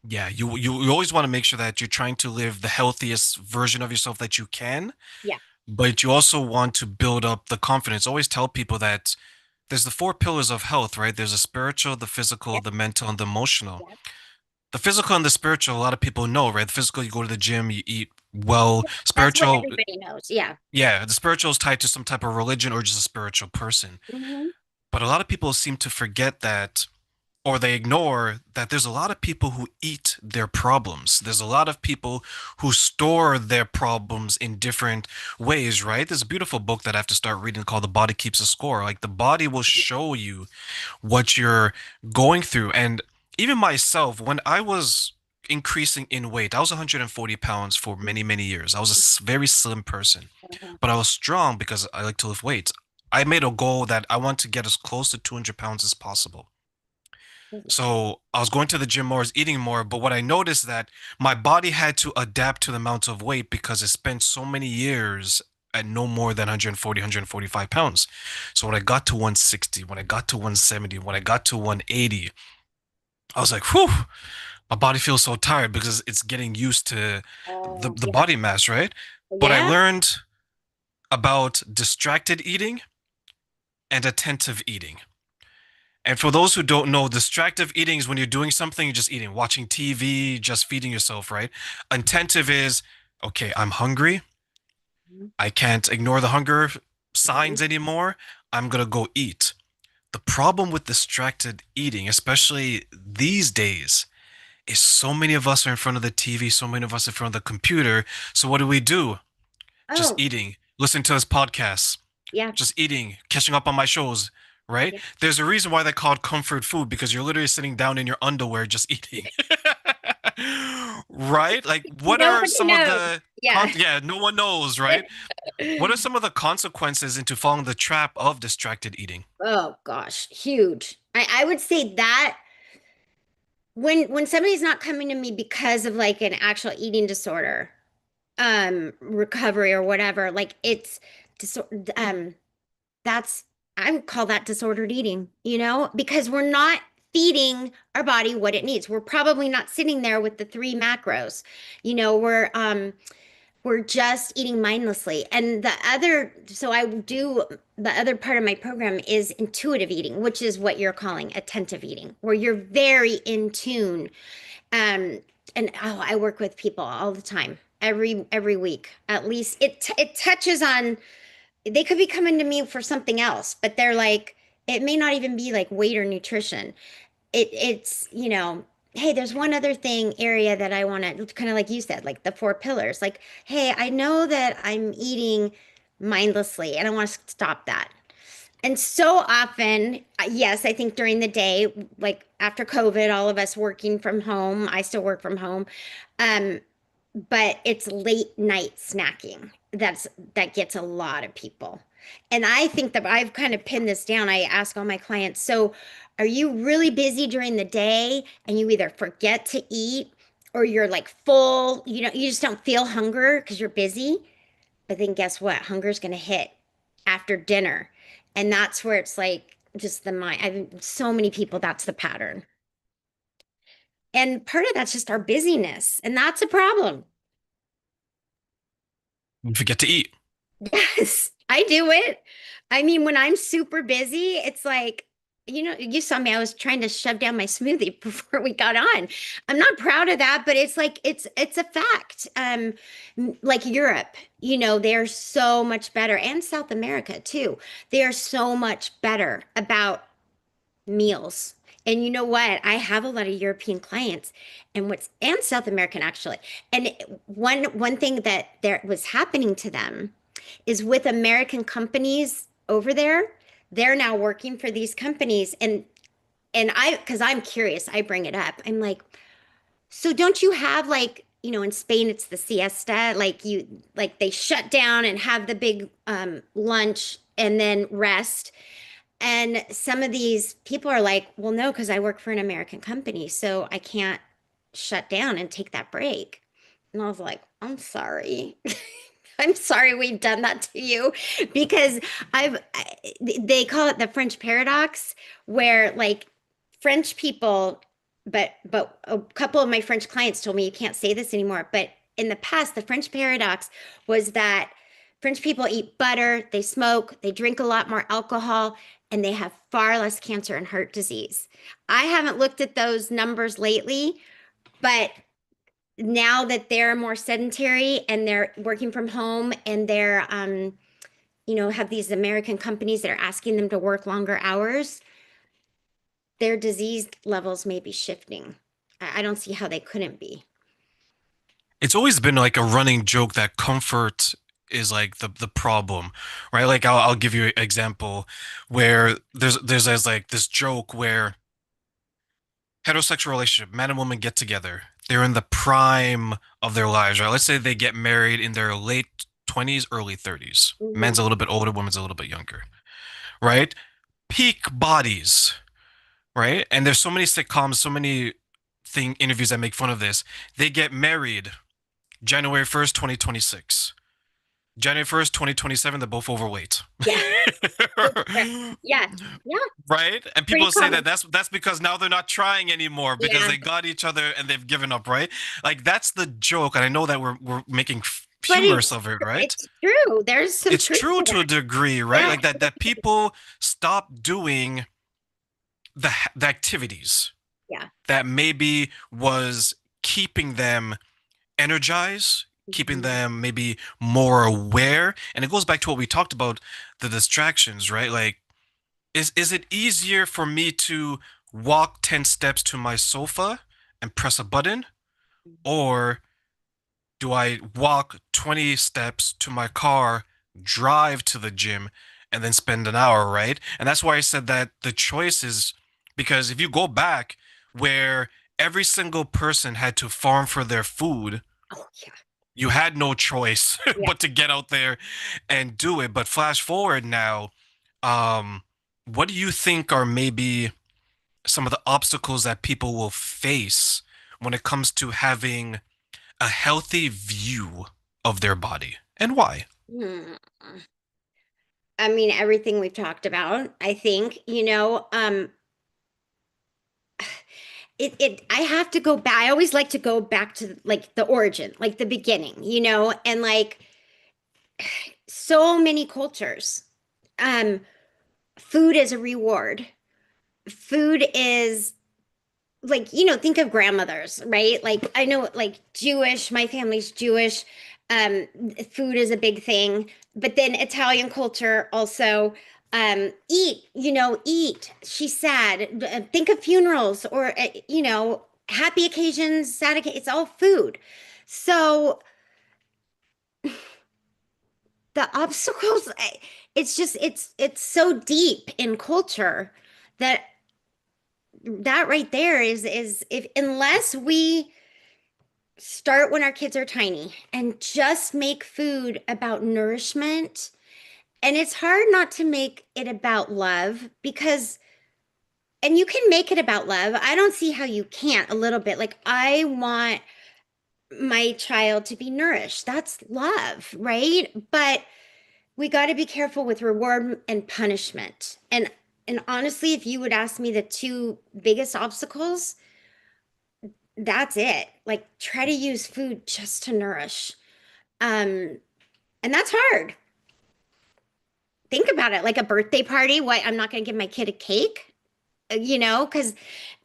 Yeah, you always want to make sure that you're trying to live the healthiest version of yourself that you can, Yeah. but you also want to build up the confidence. Always tell people that there's the four pillars of health, right? There's the spiritual, the physical, Yep. the mental, and the emotional. Yep. The physical and the spiritual, a lot of people know, right? The physical, you go to the gym, you eat well. That's what Spiritual, everybody knows. Yeah. yeah, the spiritual is tied to some type of religion or just a spiritual person. Hmm. But a lot of people seem to forget that, or they ignore that there's a lot of people who eat their problems. There's a lot of people who store their problems in different ways, right? There's a beautiful book that I have to start reading called The Body Keeps a Score. Like the body will show you what you're going through. And even myself, when I was increasing in weight, I was 140 pounds for many, many years. I was a very slim person, but I was strong because I like to lift weights. I made a goal that I want to get as close to 200 pounds as possible. So I was going to the gym more, I was eating more, but what I noticed that my body had to adapt to the amount of weight because it spent so many years at no more than 140, 145 pounds. So when I got to 160, when I got to 170, when I got to 180, I was like, whew, my body feels so tired because it's getting used to the Yeah. body mass, right? But I Yeah. learned about distracted eating and attentive eating. And for those who don't know, distractive eating is when you're doing something, you're just eating, watching TV, just feeding yourself, right? Attentive is, okay, I'm hungry. I can't ignore the hunger signs anymore. I'm gonna go eat. The problem with distracted eating, especially these days, is so many of us are in front of the TV, so many of us in front of the computer. So what do? Just Oh, eating, listening to this podcast, yeah. just eating, catching up on my shows, right? Yeah. There's a reason why they're called comfort food because you're literally sitting down in your underwear just eating. Right? Like, what are Nobody some of knows. the Yeah. yeah, no one knows, right? What are some of the consequences into falling the trap of distracted eating? Oh gosh, huge. I would say that when somebody's not coming to me because of like an actual eating disorder, recovery or whatever, like it's disor that's I would call that disordered eating, because we're not feeding our body what it needs. We're probably not sitting there with the three macros. We're just eating mindlessly. And so I do the other part of my program is intuitive eating, which is what you're calling attentive eating, where you're very in tune. Um, and I work with people all the time, every week. At least it touches on. They could be coming to me for something else, but they're like, it may not even be like weight or nutrition. It's hey, there's one other thing area that I want to kind of like you said, like the four pillars. Like, hey, I know that I'm eating mindlessly and I want to stop that. And so often, yes, I think during the day, like after COVID, all of us working from home, I still work from home. Um, but it's late night snacking that gets a lot of people. And I think that I've kind of pinned this down. I ask all my clients, so are you really busy during the day and you either forget to eat or you're like full, you just don't feel hunger because you're busy? But then guess what? Hunger's going to hit after dinner. And that's where it's like just the mind. I've so many people, that's the pattern. And part of that's just our busyness. And that's a problem. You forget to eat. Yes, I do it. I mean, when I'm super busy, it's like, you saw me, I was trying to shove down my smoothie before we got on. I'm not proud of that, but it's like it's a fact. Like Europe, they're so much better, and South America too. They are so much better about meals. And you know what? I have a lot of European clients and South American actually. And one thing that there was happening to them is with American companies over there, they're now working for these companies and because I'm curious, I bring it up. I'm like, so don't you have like, in Spain it's the siesta, like they shut down and have the big lunch and then rest. And some of these people are like, well, no, because I work for an American company, so I can't shut down and take that break. And I was like, I'm sorry. I'm sorry we've done that to you because they call it the French paradox, where like French people, but a couple of my French clients told me you can't say this anymore. But in the past, the French paradox was that French people eat butter, they smoke, they drink a lot more alcohol, and they have far less cancer and heart disease. I haven't looked at those numbers lately, but now that they're more sedentary and they're working from home and they're have these American companies that are asking them to work longer hours, their disease levels may be shifting. I don't see how they couldn't be. It's always been like a running joke that comfort is like the problem, right? Like I'll give you an example where there's like this joke where heterosexual relationship, man and woman get together. They're in the prime of their lives, right? Let's say they get married in their late 20s, early 30s. Mhm. Men's a little bit older, women's a little bit younger, right? Peak bodies, right? And there's so many sitcoms, so many interviews that make fun of this. They get married January 1st, 2026. January 1st, 2027, they're both overweight. Yeah. Yeah. Yeah. Right? And Pretty people say that common. that's because now they're not trying anymore because Yeah. they got each other and they've given up, right? Like that's the joke, and I know that we're making But humorous of it, right? it's true. There's some It's truth true to to a that. degree, right? Yeah. Like that people stop doing the activities Yeah. that maybe was keeping them energized, keeping Mhm. them maybe more aware. And it goes back to what we talked about, the distractions, right? Like, is it easier for me to walk 10 steps to my sofa and press a button, or do I walk 20 steps to my car, drive to the gym, and then spend an hour, right? And that's why I said that the choice is, because if you go back where every single person had to farm for their food, Oh, yeah. you had no choice Yeah. but to get out there and do it. But flash forward now, um, what do you think are maybe some of the obstacles that people will face when it comes to having a healthy view of their body, and why? Hmm. I mean, everything we've talked about, I think, I have to go back. I always like to go back to like the origin, like the beginning, and like so many cultures, um, food is a reward. Food is like, think of grandmothers, right? Like I know like Jewish, my family's Jewish. Um, Food is a big thing, but then Italian culture also, eat, eat. She's sad. Think of funerals or happy occasions, sad occasions, it's all food. So the obstacles, it's just it's so deep in culture that that right there is if unless we start when our kids are tiny and just make food about nourishment. And it's hard not to make it about love because, and you can make it about love. I don't see how you can't a little bit. Like, I want my child to be nourished. That's love, right? But we got to be careful with reward and punishment. And honestly, if you would ask me the two biggest obstacles, that's it. Like, try to use food just to nourish. Um, and that's hard. Think about it, like a birthday party. What, I'm not going to give my kid a cake, because,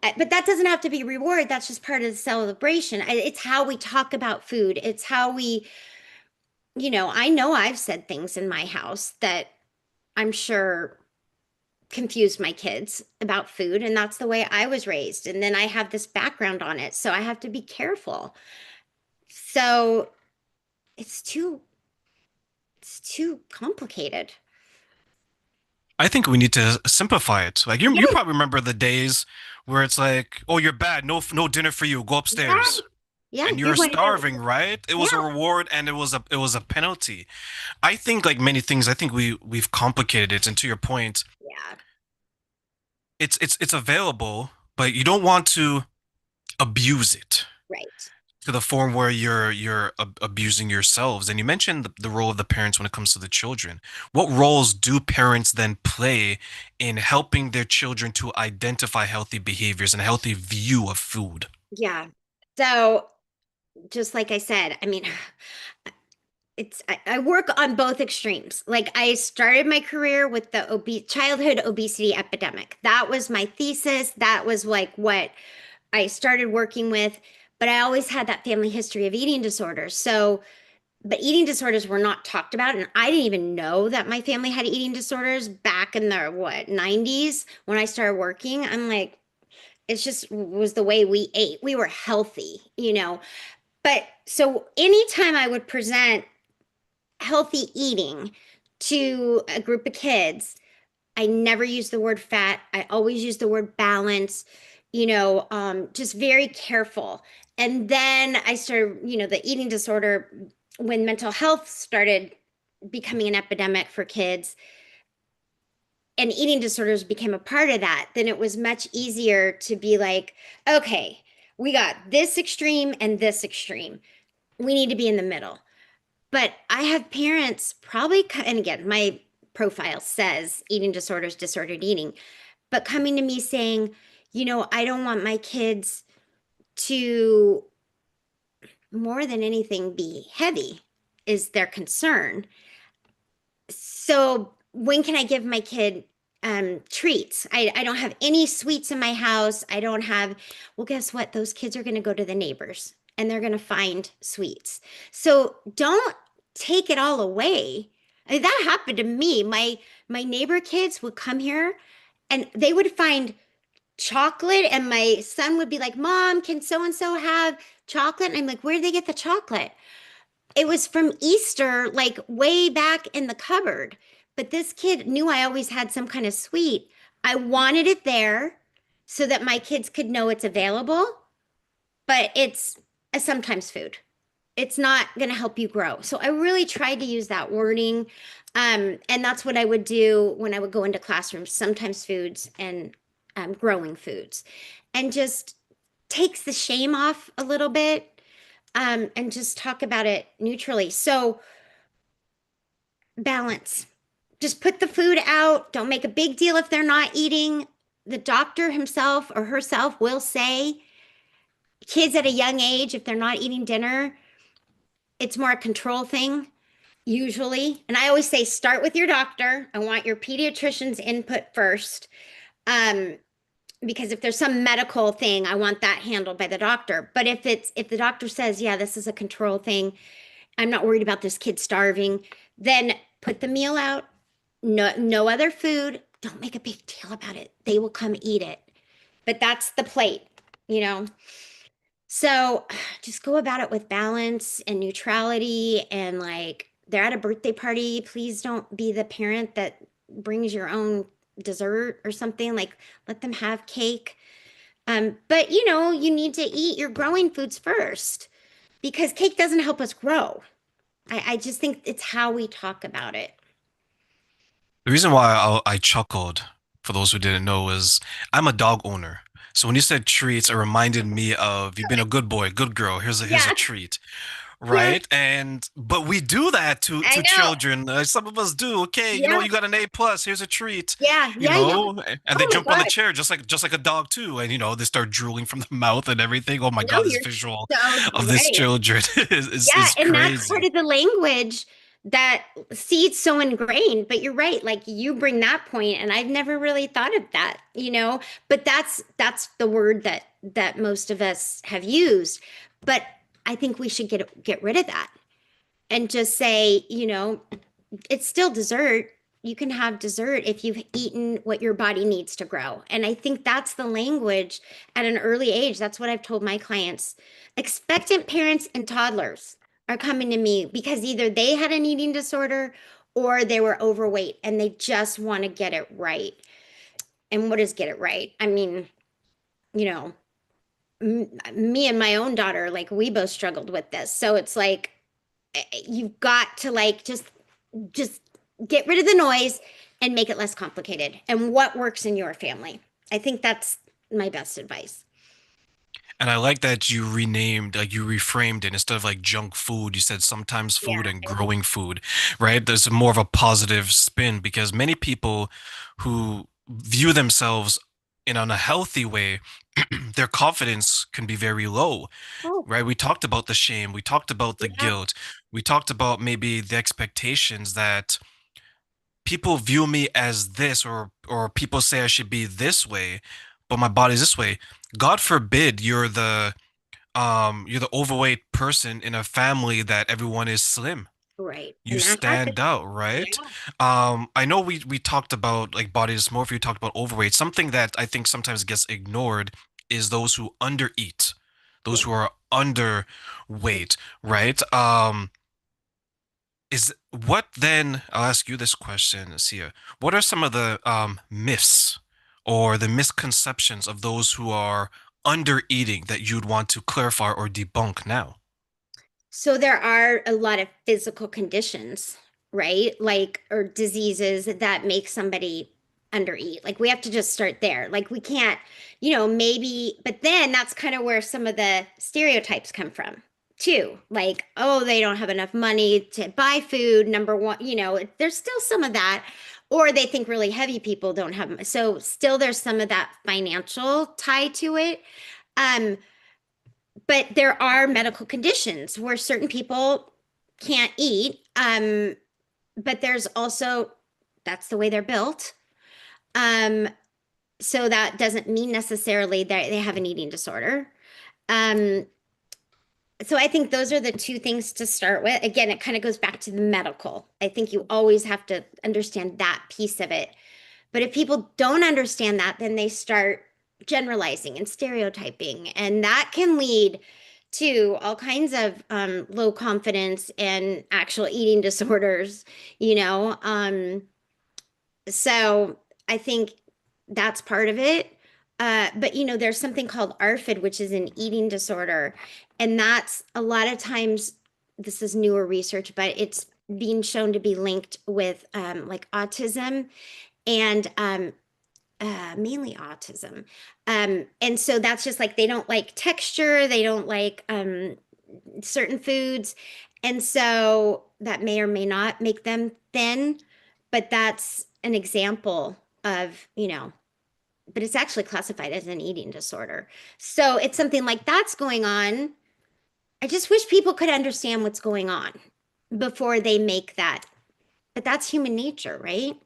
but that doesn't have to be reward. That's just part of the celebration. It's how we talk about food. It's how we, I know I've said things in my house that I'm sure confused my kids about food. And that's the way I was raised. And then I have this background on it. So I have to be careful. So it's too, it's too complicated. I think we need to simplify it. Like you Yes, probably remember the days where it's like, "Oh, you're bad. No dinner for you. Go yes, upstairs." yeah. And They you're wanted to, starving, right? It yeah, was a reward and it was a penalty. I think like many things, I think we've complicated it. And to your point, yeah, it's available, but you don't want to abuse it right. to the form where you're abusing yourselves. And you mentioned the role of the parents when it comes to the children. What roles do parents then play in helping their children to identify healthy behaviors and a healthy view of food? Yeah. So just like I said, I mean, I work on both extremes. Like I started my career with the childhood obesity epidemic. That was my thesis. That was like what I started working with. But I always had that family history of eating disorders. So, but eating disorders were not talked about. And I didn't even know that my family had eating disorders back in the what, 90s when I started working. I'm like, it's just was the way we ate. We were healthy. But so anytime I would present healthy eating to a group of kids, I never use the word fat. I always use the word balance, just very careful. And then I started, the eating disorder when mental health started becoming an epidemic for kids and eating disorders became a part of that, then it was much easier to be like, okay, we got this extreme and this extreme. We need to be in the middle. But I have parents probably, and again, my profile says eating disorders, disordered eating, but coming to me saying, I don't want my kids to more than anything be heavy, is their concern. So when can I give my kid treats? I don't have any sweets in my house. I don't have, well, guess what? Those kids are going to go to the neighbors. and they're going to find sweets. So don't take it all away. I mean, that happened to me. My neighbor kids would come here and they would find chocolate, and my son would be like, "Mom, can so and so have chocolate?" And I'm like, "Where did they get the chocolate?" It was from Easter, like way back in the cupboard. But this kid knew I always had some kind of sweet. I wanted it there so that my kids could know it's available, but it's a sometimes food. It's not going to help you grow. So I really tried to use that wording. And that's what I would do when I would go into classrooms, sometimes foods and growing foods, and just takes the shame off a little bit, and just talk about it neutrally. So balance. Just put the food out. Don't make a big deal if they're not eating. The doctor himself or herself will say kids at a young age, if they're not eating dinner, it's more a control thing usually. And I always say start with your doctor. I want your pediatrician's input first. Um, because if there's some medical thing, I want that handled by the doctor. But if the doctor says, yeah, this is a control thing, I'm not worried about this kid starving, then put the meal out. No other food. Don't make a big deal about it. They will come eat it. But that's the plate, you know. So just go about it with balance and neutrality, and like they're at a birthday party, please don't be the parent that brings your own dessert or something. Like let them have cake. But you need to eat your growing foods first because cake doesn't help us grow. I just think it's how we talk about it. The reason why I chuckled, for those who didn't know, is I'm a dog owner. So when you said treats, it reminded me of you've been a good boy, good girl. Here's a Yeah, treat, yeah, right? And but we do that I to know. children. Some of us do. Okay, Yeah, you got an A plus. Here's a treat, yeah. and they Oh my jump on the God. chair just like a dog too, and they start drooling from the mouth and everything. Oh my No, God, this you're visual so of this right. children Yeah, is and that's part crazy. of the language that seeds so ingrained. But you're right, like you bring that point, and I've never really thought of that. But that's the word that most of us have used. But I think we should get rid of that and just say, it's still dessert. You can have dessert if you've eaten what your body needs to grow. And I think that's the language at an early age. That's what I've told my clients. Expectant parents and toddlers are coming to me because either they had an eating disorder or they were overweight and they just want to get it right. And what is get it right? I mean, you know, me and my own daughter, like we both struggled with this. So it's like you've got to like just get rid of the noise and make it less complicated and what works in your family. I think that's my best advice. And I like that you reframed it instead of like junk food, you said sometimes Yeah, food and I love growing food, right? There's more of a positive spin because many people who view themselves in an unhealthy way, their confidence can be very low, oh right? We talked about the shame, we talked about the yeah, guilt, we talked about maybe the expectations that people view me as this or people say I should be this way, but my body's this way. God forbid you're the overweight person in a family that everyone is slim. right. You And that happens. stand out, Yeah, right? I know we talked about like body dysmorphia, we talked about overweight. Something that I think sometimes gets ignored is those who undereat, those yeah. who are underweight, right? Is what then? I'll ask you this question, Sia. What are some of the myths or the misconceptions of those who are under eating that you'd want to clarify or debunk now? So there are a lot of physical conditions, right? Like, or diseases that make somebody undereat. Like, we have to just start there. Like, we can't, maybe, but then that's kind of where some of the stereotypes come from, too. Like, oh, they don't have enough money to buy food. Number one, there's still some of that. Or they think really heavy people don't have. So, still, there's some of that financial tie to it. Um, but there are medical conditions where certain people can't eat. But there's also that's the way they're built. Um, so that doesn't mean necessarily that they have an eating disorder. Um, So I think those are the two things to start with. Again, it kind of goes back to the medical. I think you always have to understand that piece of it. But if people don't understand that, then they start generalizing and stereotyping, and that can lead to all kinds of low confidence and actual eating disorders, you know. So I think that's part of it. But there's something called ARFID, which is an eating disorder, and that's a lot of times this is newer research, but it's being shown to be linked with like autism and mainly autism. And so that's just like they don't like texture, they don't like certain foods. And so that may or may not make them thin, but that's an example of, but it's actually classified as an eating disorder. So it's something like that's going on. I just wish people could understand what's going on before they make that. But that's human nature, right?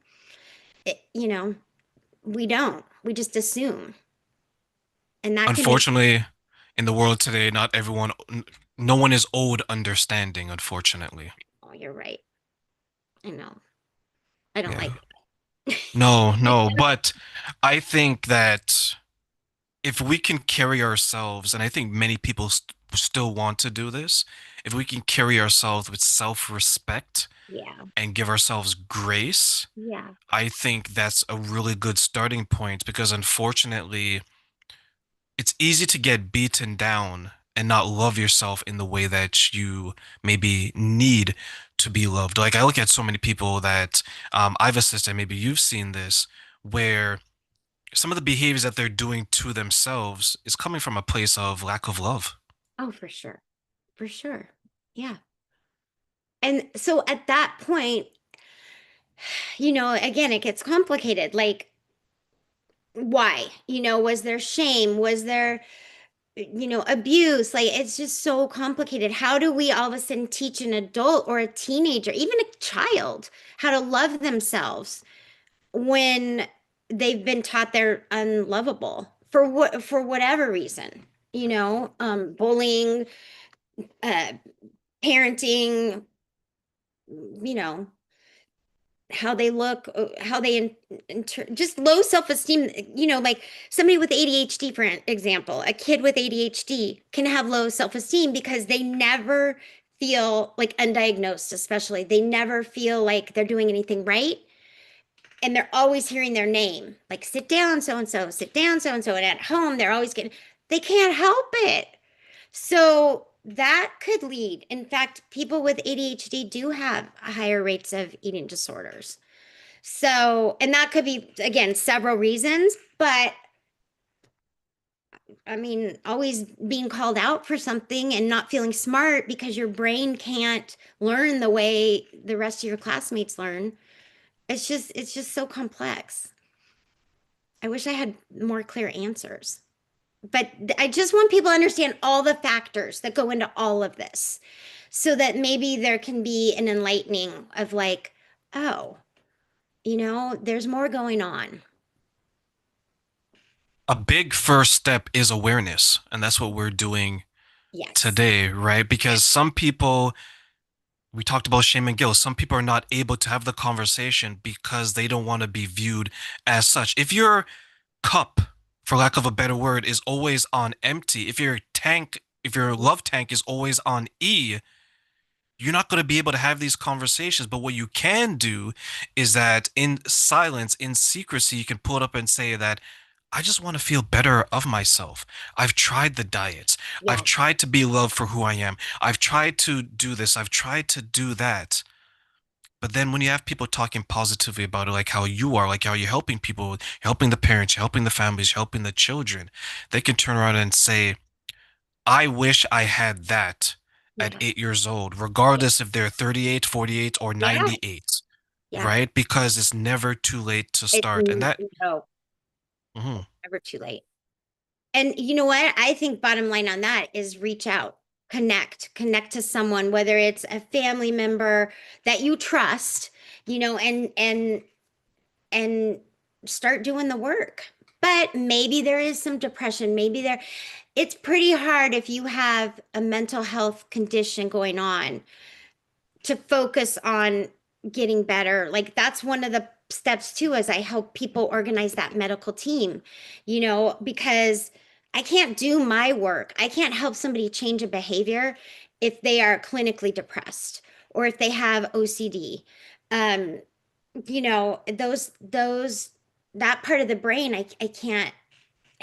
We don't. We just assume. And that can make, Unfortunately, in the world today, not everyone, no one is owed understanding, unfortunately. oh, you're right. I know. I don't Yeah. like No, it. no, but I think that if we can carry ourselves, and I think many people still want to do this, if we can carry ourselves with self-respect Yeah. and give ourselves grace, Yeah. I think that's a really good starting point because unfortunately, it's easy to get beaten down and not love yourself in the way that you maybe need to be loved. Like I look at so many people that I've assisted, maybe you've seen this, where some of the behaviors that they're doing to themselves is coming from a place of lack of love. Oh, for sure. For sure. Yeah. And so at that point, again, it gets complicated. Like, why? Was there shame? Was there, abuse? Like, it's just so complicated. How do we all of a sudden teach an adult or a teenager, even a child, how to love themselves when they've been taught they're unlovable for whatever reason? Bullying, uh, parenting, you know, how they look, how they just low self-esteem, like somebody with ADHD, for example, a kid with ADHD can have low self-esteem because they never feel like undiagnosed, especially they never feel like they're doing anything right. And they're always hearing their name, like sit down, so and so, sit down, so and so. And at home, they're always getting, they can't help it. So that could lead. In fact, people with ADHD do have higher rates of eating disorders. So, and that could be, again, several reasons, but I mean, always being called out for something and not feeling smart because your brain can't learn the way the rest of your classmates learn. It's just so complex. I wish I had more clear answers. But I just want people to understand all the factors that go into all of this so that maybe there can be an enlightening of like, oh, there's more going on. A big first step is awareness, and that's what we're doing Yes. today, right? Because some people, we talked about shame and guilt. Some people are not able to have the conversation because they don't want to be viewed as such. If your cup, for lack of a better word, is always on empty, if your love tank is always on E, you're not going to be able to have these conversations. But what you can do is that in silence, in secrecy, you can pull it up and say that I just want to feel better of myself. I've tried the diets. I've Yes. tried to be loved for who I am. I've tried to do this. I've tried to do that. But then when you have people talking positively about it, like how you are, like how you're helping people, helping the parents, you're helping the families, you're helping the children, they can turn around and say, I wish I had that at Yeah. 8 years old, Yeah. regardless if they're 38, 48, or Yeah. 98, Yeah. right? Because it's never too late to It's start. And that, no, mhm. never too late. And you know what? I think bottom line on that is reach out, connect to someone, whether it's a family member that you trust, and start doing the work. But maybe there is some depression. Maybe there, it's pretty hard if you have a mental health condition going on to focus on getting better. Like that's one of the steps too, as I help people organize that medical team, because I can't do my work. I can't help somebody change a behavior if they are clinically depressed or if they have OCD. Um, those that part of the brain I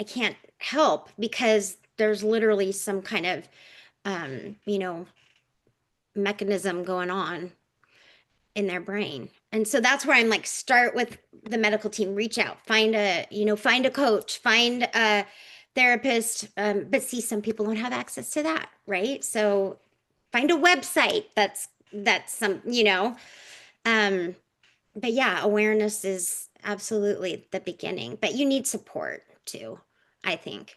can't help because there's literally some kind of um, you know, mechanism going on in their brain. And so that's where I'm like, start with the medical team, reach out, find a coach, find a therapist. But see, some people don't have access to that, right? So find a website that's um, but yeah, awareness is absolutely the beginning, but you need support too, I think.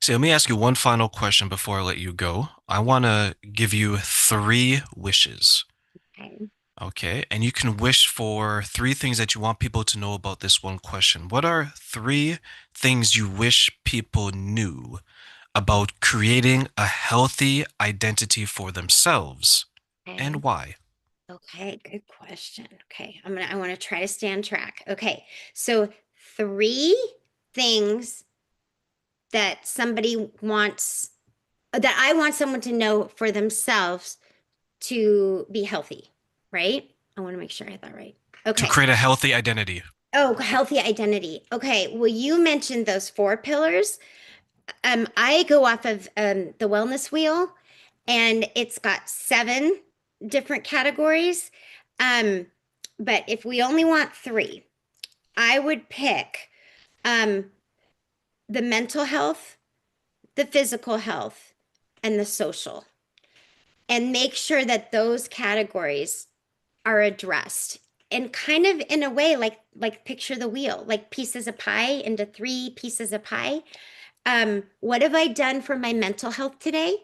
So let me ask you one final question before I let you go. I want to give you three wishes. Okay. Okay. And you can wish for three things that you want people to know about this one question. What are three things you wish people knew about creating a healthy identity for themselves Okay. and why? Okay, good question. Okay, I want to try to stay on track. Okay, so three things that somebody wants, that I want someone to know for themselves to be healthy, right? I want to make sure I had that right. To Okay. create a healthy identity. Oh, healthy identity. Okay, well, you mentioned those four pillars. I go off of the wellness wheel, and it's got seven different categories. Um, but if we only want three, I would pick um, the mental health, the physical health, and the social, and make sure that those categories are addressed. And kind of in a way, like picture the wheel, like pieces of pie into three pieces of pie. What have I done for my mental health today?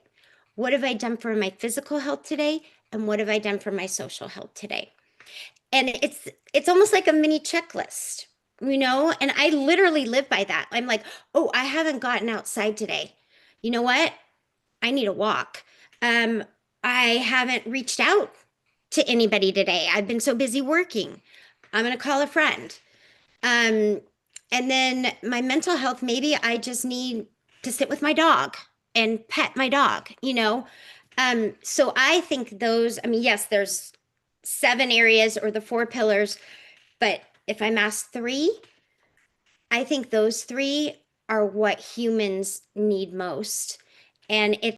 What have I done for my physical health today? And what have I done for my social health today? And it's almost like a mini checklist, and I literally live by that. I'm like, oh, I haven't gotten outside today. You know what? I need a walk. Um, I haven't reached out to anybody today. I've been so busy working. I'm gonna call a friend. Um, and then my mental health, maybe I just need to sit with my dog and pet my dog. So I think those, I mean, yes, there's seven areas or the four pillars, but if I'm asked three, I think those three are what humans need most. And it's